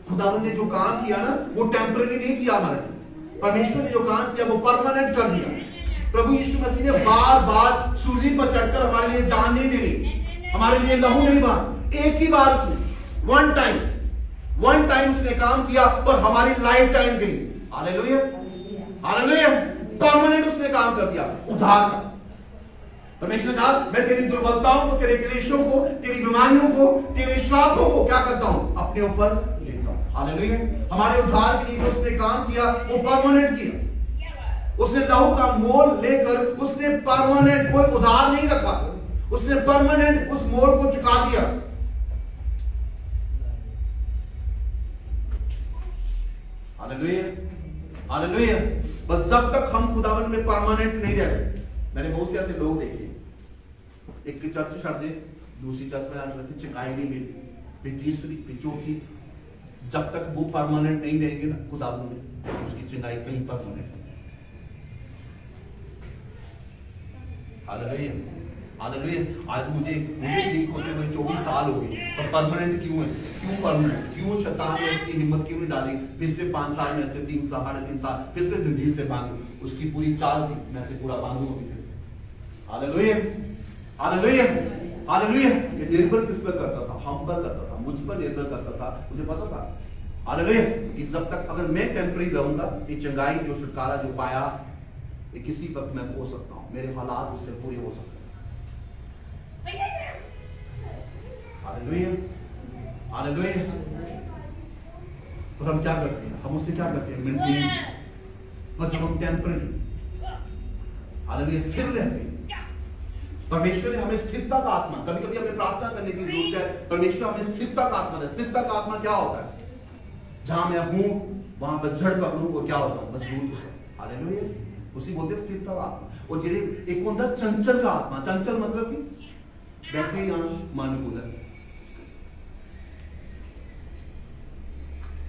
खुदावंद ने जो काम किया ना, वो टेम्परेरी नहीं किया हमारे। परमेश्वर ने जो काम किया वो परमानेंट कर दिया। प्रभु यीशु मसीह ने बार बार सूली पर चढ़कर हमारे लिए जान नहीं देनी, हमारे लिए लहू नहीं बहा। एक ही बार उसने वन टाइम उसने काम किया, पर हमारी लाइफ टाइम गई। हालेलुया। हालेलुया। परमानेंट उसने काम कर दिया, उद्धार का। परमेश्वर ने कहा, मैं तेरी दुर्बलताओं को, तेरे क्लेशों को, तेरी बीमारियों को, तेरे श्रापों को क्या करता हूं? अपने ऊपर लेता हूं। हालेलुया। हमारे उद्धार के लिए जो उसने काम किया वो परमानेंट किया। उसने लहू का मोल लेकर उसने परमानेंट, कोई उधार नहीं रखा, उसने परमानेंट उस मोल को चुका दिया। हालेलुया। हालेलुया। बस जब तक हम खुदावन में परमानेंट नहीं रहते, मैंने बहुत से ऐसे लोग देखे, एक की चर्च छोड़ दे, दूसरी चर्च में आकर चंगाई नहीं मिली, फिर तीसरी, फिर चौथी, जब तक वो परमानेंट नहीं रहेंगे ना खुदावन में, उसकी चंगाई कहीं परमानेंट नहीं। हालेलुया। हालेलुया। आज मुझे ठीक होते हुए 24 साल हो गए, तो परमानेंट क्यों है? क्यों परमानेंट? क्यों शैतान ने उसकी हिम्मत क्यों नहीं डाली फिर से 5 साल में से 3 साल, 3.5 साल फिर से जिंदगी से बांधू? उसकी पूरी चाल थी, मैं से पूरा बांधूंगा फिर से। हालेलुया। हालेलुया। हालेलुया। ये निर्भर किस पर करता था? हम पर करता था, मुझ पर निर्भर करता था, मुझे पता था। हालेलुया। कि जब तक अगर मैं टेम्पररी रहूंगा, ये चंगाई जो छुटकारा जो पाया, ये किसी वक्त मैं हो सकता हूं, मेरे हालात उससे पूरे हो सकते हैं। हालेलुया। हालेलुया। और हम क्या करते हैं? हम उससे क्या करते हैं? मेंटेन। और जब हम टेम्पररी, हालेलुया, स्थिर रहते हैं, परमेश्वर ने हमें स्थिरता का आत्मा, कभी कभी हमें प्रार्थना करने की जरूरत है, परमेश्वर हमें स्थिरता का आत्मा दे। स्थिरता का आत्मा क्या होता है? जहां मैं हूं वहां पर जड़ पकड़ूं को क्या होता है? मजबूत होता है। हालेलुया। उसी बोलते स्थिरता का आत्मा। और जेडे एक होता चंचल का आत्मा। चंचल मतलब कि बैठे या मानुकूल।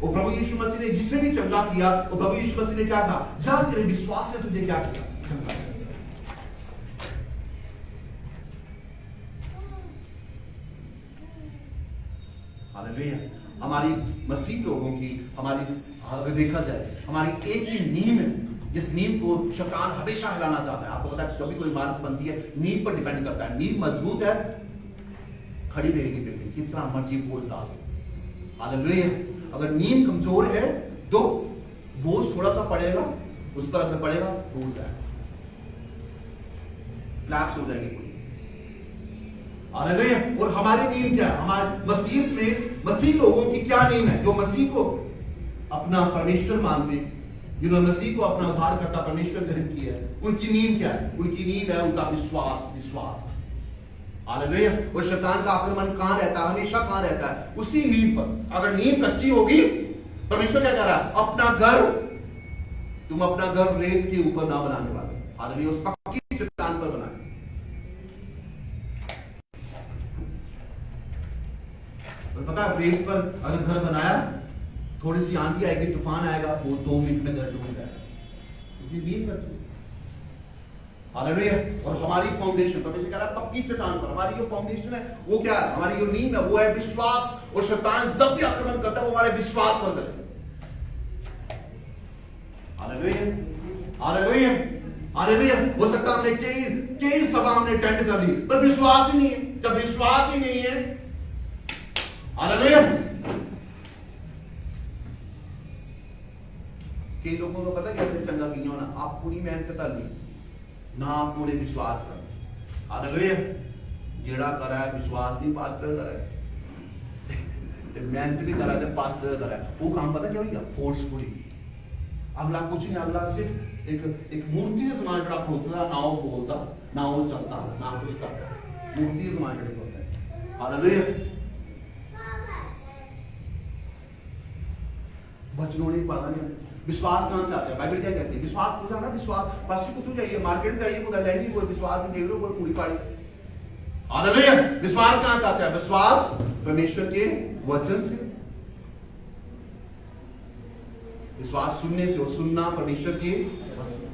और प्रभु यीशु मसीह ने जिसे भी चंगा किया, और प्रभु यीशु मसीह ने क्या कहा? जा तेरे विश्वास ने तुझे क्या किया? चंगा। हालेलुया। हमारी मसीह लोगों की, हमारी अगर देखा जाए, हमारी एक ही नींव है, जिस नींव को शैतान हमेशा हिलाना चाहता है। आपको पता है, कभी कोई इमारत बनती है, नींव पर डिपेंड करता है। नींव मजबूत है, खड़ी रहेगी बिल्डिंग, कितना मर्जी बोझ डाल। हालेलुया। अगर नींव कमजोर है तो बोझ थोड़ा सा पड़ेगा, उस पर अगर पड़ेगा टूट जाएगा, लैप्स हो जाएगी पूरी। हालेलुया। और हमारी नींव क्या है? हमारे मसीह में, मसीह लोगों की क्या नींव है? जो मसीह को अपना परमेश्वर मानते हैं, जिन्होंने मसीह को अपना उद्धारकर्ता परमेश्वर ग्रहण किया है, उनकी नींव क्या है? उनकी नींव है उनका विश्वास। विश्वास। हालेलुया। और शैतान का आक्रमण कहां रहता है? हमेशा कहां रहता है? उसी नींव पर। अगर नींव कच्ची होगी, परमेश्वर क्या कह रहा है? अपना घर, तुम अपना घर रेत के ऊपर ना बनाने वाले। हालेलुया। उस पक्की चट्टान पर बनाए। और पता है, रेत पर अगर घर बनाया, थोड़ी सी आंधी आएगी, तूफान आएगा, वो 2 मिनट में घर डूब जाएगा, क्योंकि नींव कच्ची। हालेलुया। और हमारी फाउंडेशन, परमेश्वर कह रहा है पक्की चट्टान पर। हमारी जो फाउंडेशन है वो क्या है? हमारी जो नींव है वो है विश्वास। और शैतान जब भी आक्रमण करता है वो हमारे विश्वास पर करे। हालेलुया। हालेलुया। हालेलुया। हो सकता है हमने कई सभा हमने अटेंड कर ली, पर विश्वास ही नहीं है। जब विश्वास ही नहीं है, हालेलुया, कई लोगों को पता कैसे चंगा पिया होना? आप पूरी मेहनत कर ली ना, आप पूरे विश्वास कर। हालेलुया। जेड़ा करा है विश्वास नहीं, पास्टर करा है, मेहनत भी करा है, पास्टर करा है। वो काम पता क्या हो गया? फोर्सफुली। अगला कुछ नहीं, अगला सिर्फ एक मूर्ति के समान जरा खोलता, ना वो बोलता, ना वो चलता, ना कुछ करता, मूर्ति के समान जरा होता है। हालेलुया। बचनों ने पता नहीं विश्वास कहां से आता है? बाइबल क्या कहती है? विश्वास पूछा ना, विश्वास पास को तो चाहिए, मार्केट जाइए, कोई लैंडी, कोई विश्वास ही देख लो, कोई पूरी पाड़ी। हालेलुया। विश्वास कहां से आता है? विश्वास परमेश्वर के वचन से। विश्वास सुनने से, और सुनना परमेश्वर के वचन से।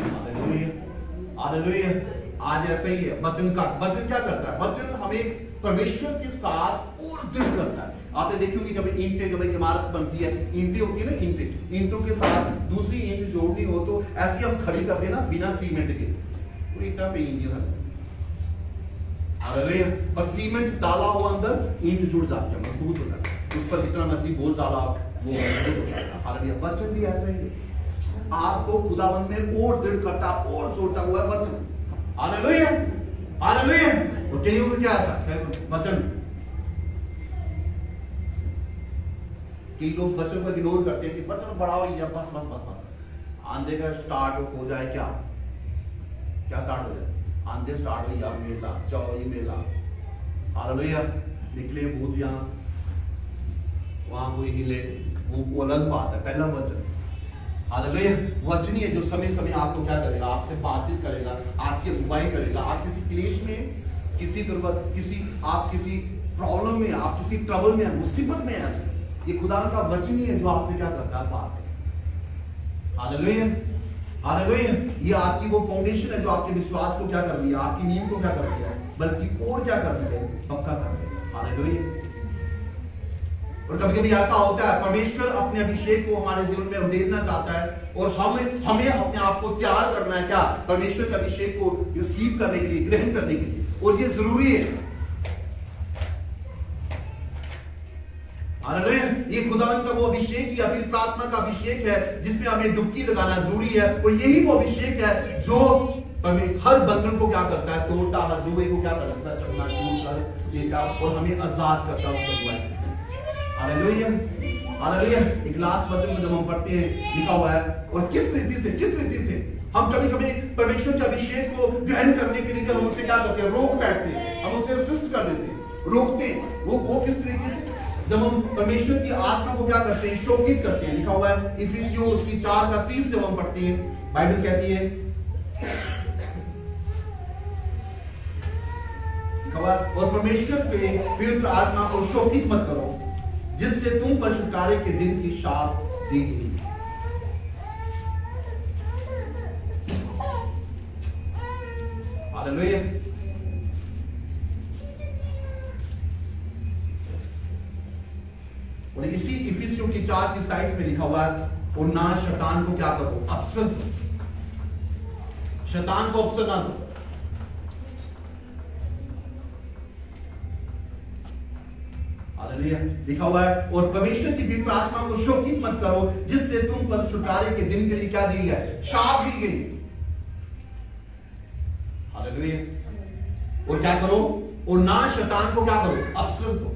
हालेलुया। हालेलुया। आज ऐसा ही है। वचन क्या करता है? वचन हमें परमेश्वर के साथ और दृढ़ करता है। आपने देखी होगी जब ईंटें, जब एक इमारत बनती है, ईंटें होती है ना, ईंटों के साथ दूसरी ईंट जोड़नी हो तो ऐसी हम खड़ी करते हैं ना, बिना सीमेंट के, तो ईंटा पे ईंट है। अरे बस सीमेंट डाला हो अंदर, ईंट जुड़ जाती है, मजबूत हो जाती है। उस पर जितना मर्जी बोझ डाला वो मजबूत हो जाता है। हालेलुया। वचन भी ऐसा ही है, आपको खुदावंद में और दृढ़ करता, और जोड़ता हुआ है वचन। हालेलुया। हालेलुया। और कहीं को क्या ऐसा वचन, कई लोग वचन को इग्नोर करते हैं कि वचन बड़ा हो या बस बस बस बस आंधे का स्टार्ट हो जाए, क्या स्टार्ट हो जाए? आंधे स्टार्ट हो या मेला, चलो ये मेला। हालेलुया। निकले भूत यहां से, वहां कोई हिले, वो अलग बात है। पहला वचन। हालेलुया। वचन ही है जो समय समय आपको क्या करेगा? आपसे बातचीत करेगा, आपकी अगुवाई करेगा। आप किसी क्लेश में, किसी दुर्बल, आप किसी प्रॉब्लम में, आप किसी ट्रबल में, मुसीबत में, ऐसे ये खुदा का वचन ही है जो आपसे क्या करता है? बात। हालेलुया। हालेलुया। ये आपकी वो फाउंडेशन है जो आपके विश्वास को क्या कर रही है? आपकी नींव को क्या कर रही है? बल्कि और क्या कर रही है? पक्का कर रही है। हालेलुया। और कभी कभी ऐसा होता है, परमेश्वर अपने अभिषेक को हमारे जीवन में उड़ेलना चाहता है, और हमें अपने आप को तैयार करना है क्या? परमेश्वर के अभिषेक को रिसीव करने के लिए, ग्रहण करने के लिए। और ये जरूरी है। हालेलुया। ये खुदावंद का वो अभिषेक ही, पवित्र आत्मा का अभिषेक है जिसमें हमें डुबकी लगाना जरूरी है। और यही वो अभिषेक है जो हर बंधन को क्या करता है? तोड़ता, हर जुए को क्या करता है? चकनाचूर कर देता और हमें आजाद करता है। हालेलुया। हालेलुया। एक लास्ट वचन में जब हम पढ़ते हैं, लिखा हुआ है, और किस रीति से हम कभी कभी परमेश्वर के अभिषेक को ग्रहण करने के लिए हम उसे क्या करते हैं? रोक बैठते हैं, हम उसे रेसिस्ट कर देते हैं, रोकते हैं। वो किस तरीके से? जब हम परमेश्वर की आत्मा को क्या करते हैं? शोकित करते हैं। लिखा हुआ है इफिसियों उसकी 4:30 जब हम पढ़ते हैं, बाइबल कहती है, और परमेश्वर पे पवित्र आत्मा को शोकित मत करो, जिससे तुम पर छुटकारे के दिन की शाप दी गई। हालेलुया। और इसी इफिसियों की 4:27 में लिखा हुआ है, और ना शैतान को क्या करो? अवसर दो। शैतान को अवसर ना दो। हालेलुया। लिखा हुआ है और परमेश्वर की पवित्र आत्मा को शोकित मत करो जिससे तुम पर छुटकारे के दिन के लिए क्या दी है, शाप दी गई। हालेलुया। और क्या करो, और ना शैतान को क्या करो, अवसर दो।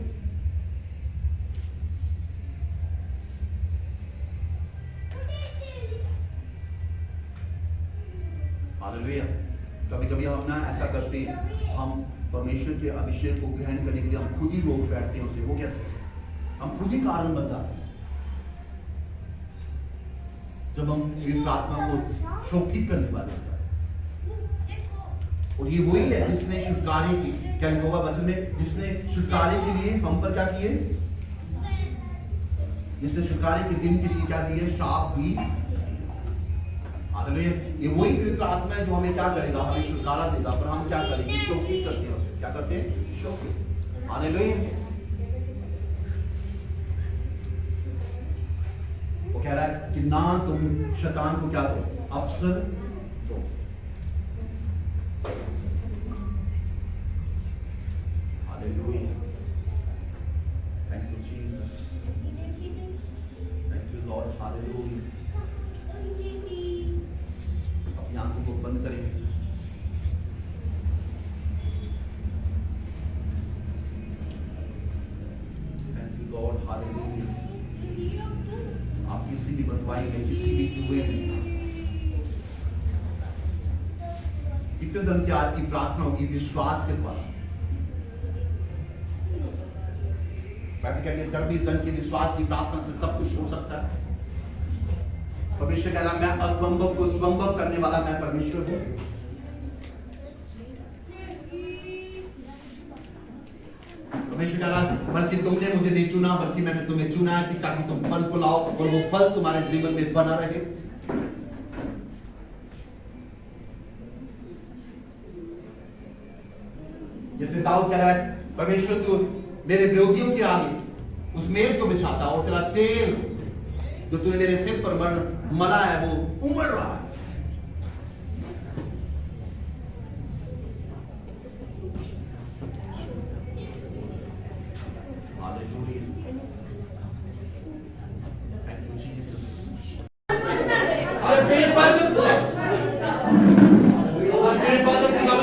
हालेलुया। कभी कभी हम ना ऐसा करते हैं, हम परमेश्वर के अभिषेक को ग्रहण करने के लिए हम खुद ही रोक बैठते हैं उसे। वो कैसे, हम खुद ही कारण बन जाते हैं। जब हम पवित्र आत्मा को शोकित करने वाले होते हैं, और ये वही है जिसने छुटकारे की, क्या लिखा होगा वचन में, जिसने छुटकारे के लिए हम पर क्या किए, जिसने छुटकारे के दिन के लिए क्या दिए, शाप दी। हालेलुया। ये वही पवित्र आत्मा है जो हमें क्या करेगा, हमें छुटकारा देगा, पर हम क्या करेंगे, शोकित करते हैं उसे। क्या करते हैं, शोकित। हालेलुया। वो कह रहा है कि ना तुम शैतान को क्या दो, अवसर दो। Hallelujah. Thank you Jesus, thank you Lord. Hallelujah. अपनी आंखों को बंद करेंगे। Thank you Lord. हालेलुया। आप किसी भी बंधुआई में, किसी भी जुए में, इतने दिन की आज की प्रार्थना होगी विश्वास के द्वारा। प्रैक्टिकली 30 दिन के विश्वास की प्रार्थना से सब कुछ हो सकता है। परमेश्वर कह रहा मैं असंभव को संभव करने वाला मैं परमेश्वर हूं। परमेश्वर कह रहा बल्कि तुमने मुझे नहीं चुना, बल्कि मैंने तुम्हें चुना है कि ताकि तुम फल को लाओ और वो फल तुम्हारे जीवन में बना रहे। जैसे दाऊद कह रहा है परमेश्वर तू मेरे विरोधियों के आगे उस मेज को बिछाता और तेरा तेल जो तूने मेरे सिर पर मला है वो उमड़ रहा है।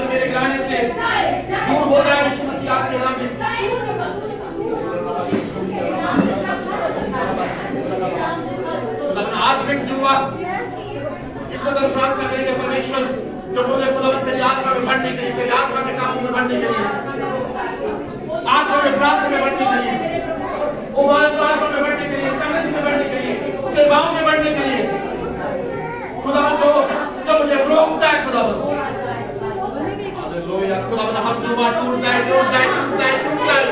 मेरे गाने से दूर हो रहा है यीशु मसीह आपके नाम में। आत्मिक जुआ इतना प्रार्थना करेंगे परमेश्वर जो मुझे खुदावंद तेरी आत्मा में बढ़ने के लिए, तेरी आत्मा के कामों में बढ़ने के लिए, आत्मा में प्रार्थना में बढ़ने के लिए, आत्मा में बढ़ने के लिए, संगति में बढ़ने के लिए, सेवाओं में बढ़ने के लिए खुदावंद जो मुझे रोकता है खुदावंद, हालेलुया, खुदावंद हर जुआ टूट जाए, टूट जाए, टूट जाए, टूट जाए।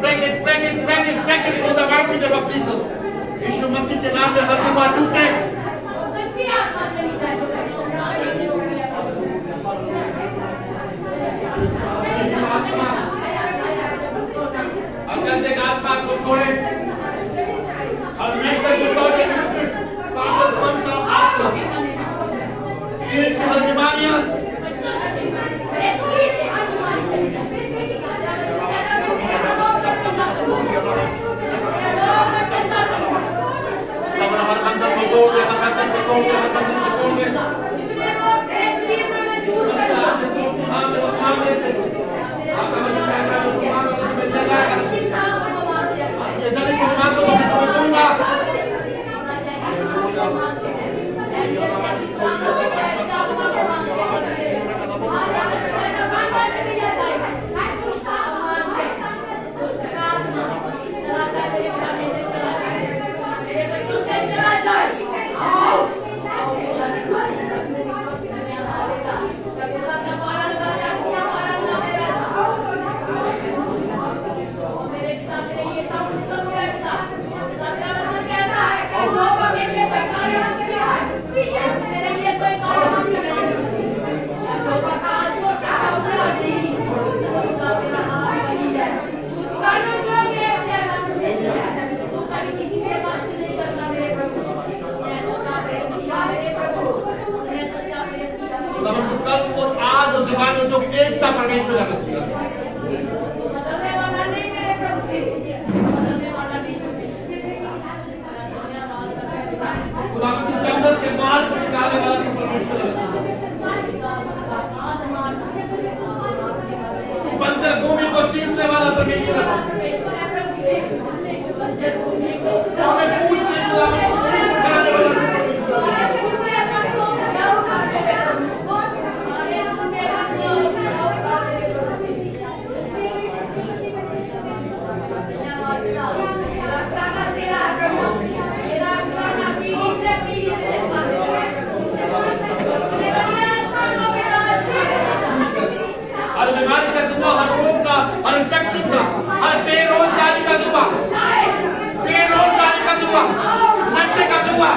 Break it, break it, break it, break it in the mighty name of Jesus. यीशु मसीह के नाम में हर जुआ टूटे। अंदर से आत्मा को छोड़े और मेंटल डिसऑर्डर पागलपन का आत्मा, शरीर की हर बीमारियां हर बंधन को तोड़ दे, हर बंधन को तोड़ दे, हर बंधन को तोड़ दे। खुदावन तू जंगल से मार को निकालने वाला तू परमेश्वर है। तू बंजर भूमि को सींचने वाला परमेश्वर है। हमें पूछने खुदावन को सींच उठाने वाला तू परमेश्वर है। हर बीमारी का जुआ, हर रोग का, हर इंफेक्शन का, हर बेरोजगारी का जुआ, नशे का जुआ,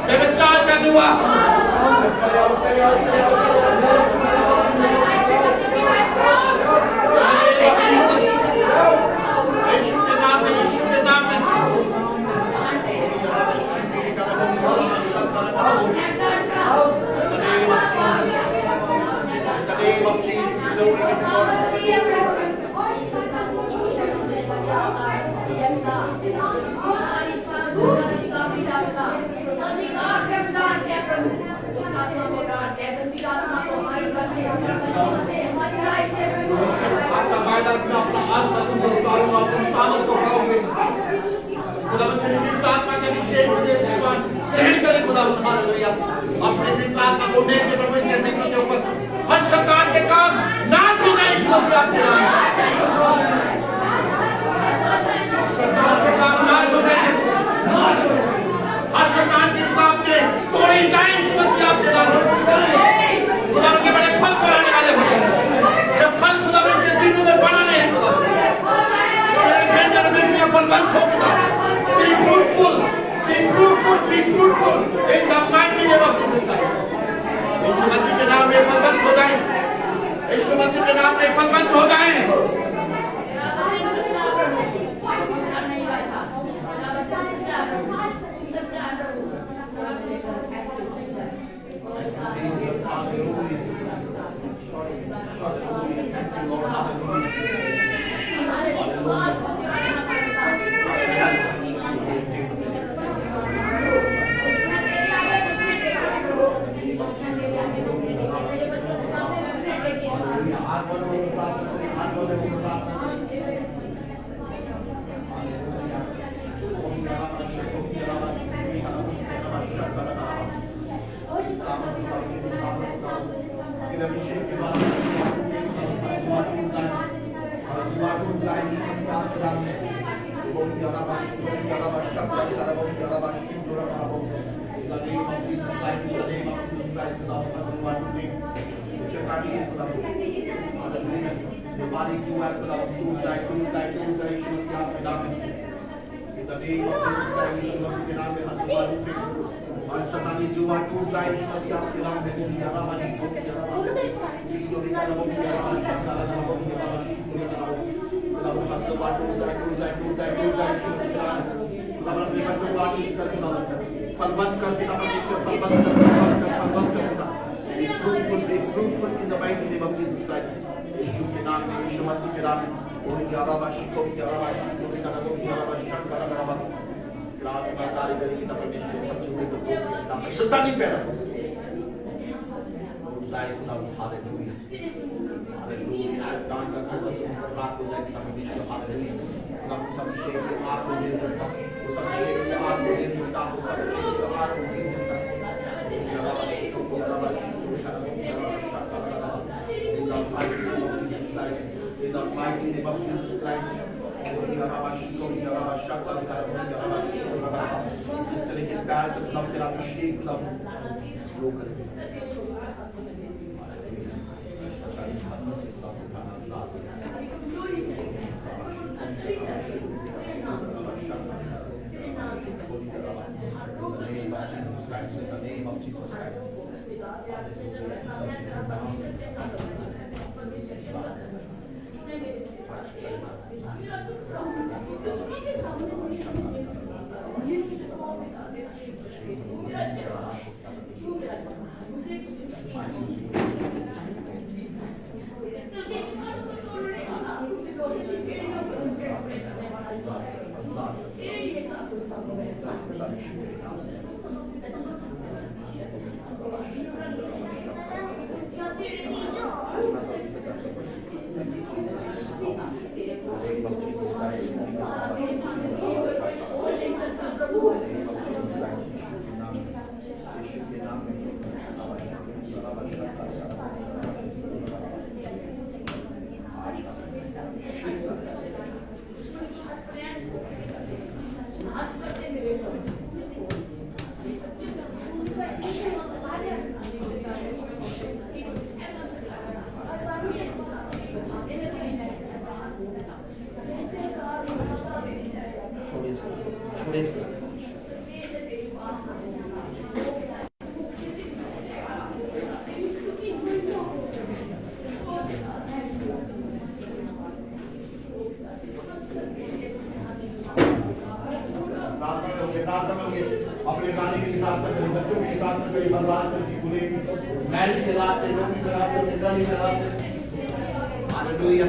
व्यभिचार का जुआ, यीशु के नाम में, यीशु के नाम में name of Jesus, glory to God. आपका वायदा में अपना आत्मा तुम पर उतारूंगा, तुम सामर्थ को पाओगे। खुदावंद तेरी पवित्र आत्मा के अभिषेक को दे भगवान, ग्रहण करें खुदावंद, हालेलुया। अपने पवित्र आत्मा को दे के प्रभु के जिंदगी के ऊपर हर शैतान के काम नाश हो जाए यीशु मसीह आपके नाम में। शैतान के काम नाश हो जाए, हर शैतान के काम में तोड़ी जाए यीशु मसीह आपके नाम में। खुदावंद के बड़े फल बनाने वाले हो, ये फल खुदावंद के दिनों में बनाने हैं खुदावंद। बेंजामिन का फल बंद हो खुदा। Be fruitful, be fruitful, be fruitful in the mighty name of Jesus Christ. यीशु मसीह के नाम में फलवंत हो जाए, यीशु मसीह के नाम में फलवंत हो जाए। Fruitful in the mighty name of Jesus Christ. यीशु के नाम में, यीशु मसीह के नाम में, और याराबाशी को याराबाशी को निकालो, याराबाशी शंकर करावा, रात में तारी करेगी तब परमेश्वर पर छुपे तो नाम में शैतानी पैदा हो। लाइफ ना हालेलुया, हालेलुया। शैतान का खतरा से रात हो जाए तब परमेश्वर हालेलुया। हम सब शेर के आग को दे देता, वो सब शेर के आग को दे देता, वो सब शेर के आग को दे देता। याराबाशी को याराबाशी को निकालो, याराबाशी शंकर करावा। In the mighty name of Jesus Christ, in the mighty name of Jesus Christ, जिस तरह के पैर पे खुदा तेरा अभिषेक खुदा फ्लो करे। In the name of Jesus Christ. अपने गाने की प्रार्थना करें, बच्चों की प्रार्थना करें, बर्बाद करती बुरे मैरिज के रास्ते, नौकरी के रास्ते, जिंदगी के रास्ते, हालेलुया,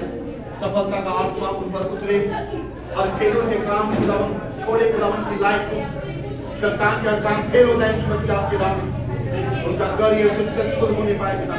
सफलता का आत्मा उन पर उतरे और फेलों के काम खुदावन छोड़े, खुदावन की लाइफ को शैतान का काम फेल हो जाए मसीह आपके नाम में, उनका करियर सक्सेसफुल होने पाएगा।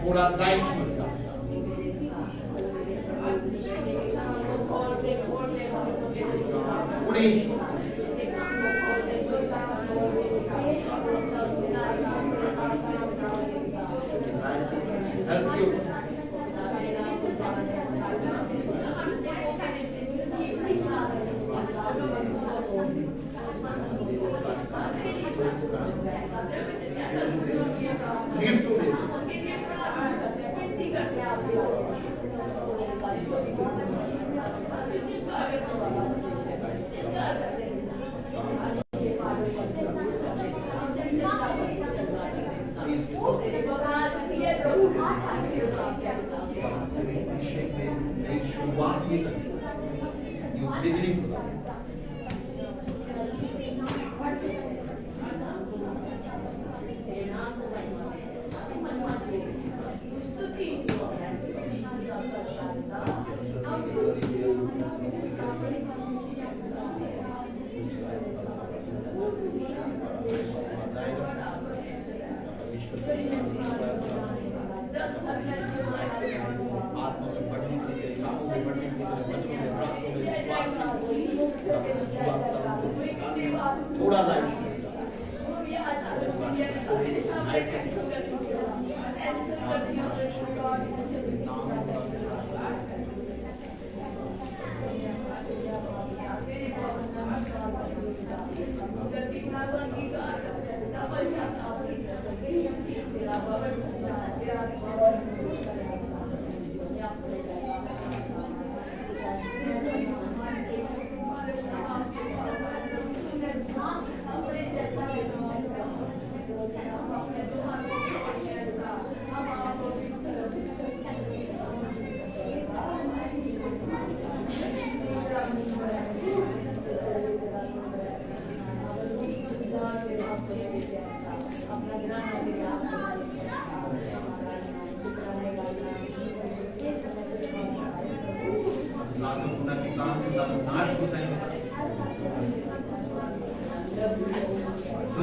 Oder sein Schwester. थोड़ा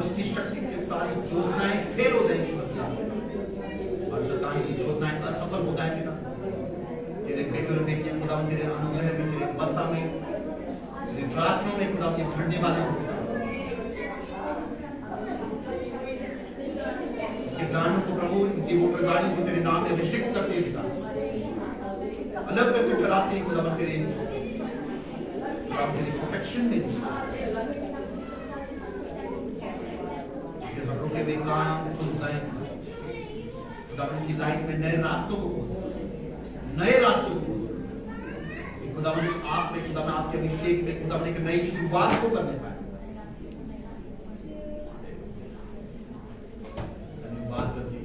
उसकी शक्ति के सारी योजनाएं फेल हो जाएंगी और शैतान की योजनाएं असफल हो जाएंगी। बेटे और बेटियां खुदा तेरे अनुग्रह में, तेरे बसा में, तेरे प्रार्थना में खुदा के भरने वाले हो। प्राणों को प्रभु, इनकी वो प्रगाड़ी को तेरे नाम में अभिषेक करते हैं पिता, अलग करके ठहराते हैं खुदा तेरे प्रोटेक्शन में, घरों के बेकार खुल जाए खुदा, उनकी लाइफ में नए रास्तों को खोल, नए रास्तों को खुदा आप में, खुदा आपके अभिषेक में खुदा एक नई शुरुआत को करने पाए। धन्यवाद करते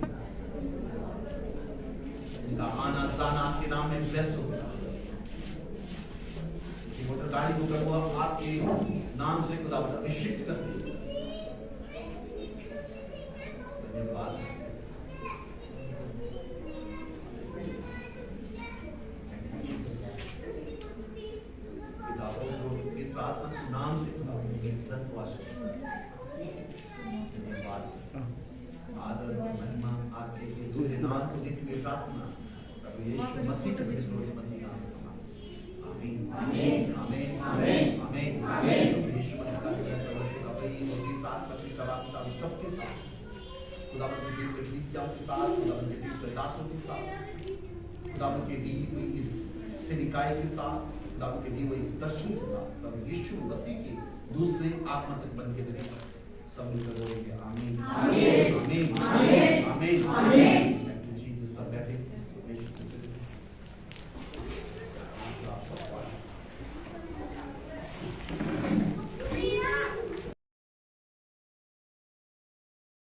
आना जाना आपके नाम में ब्लेस होगा। मोटर गाड़ी को प्रभु आपके नाम से खुदा अभिषेक करते। धन्यवाद। प्रार्थना नाम से खुदा धन्यवाद, आदर महिमा आपके दूसरे नाम को देते हुए प्रार्थना प्रभु यीशु मसीह के सर्वोत्तम नाम में। आमीन आमीन आमीन आमीन आमीन आमीन। यीशु मसीह का सर्वोत्तम वही प्रार्थना की सभा का सबके साथ खुदा के कलीसिया के साथ, खुदा के प्रयासों के साथ, खुदा के दी हुई इस सेनिकाय के साथ, खुदा के दी हुई दर्शन के साथ, प्रभु यीशु मसीह के दूसरे आत्मा तक बन के सब मिलकर बोलेंगे आमीन आमीन आमीन आमीन आमीन।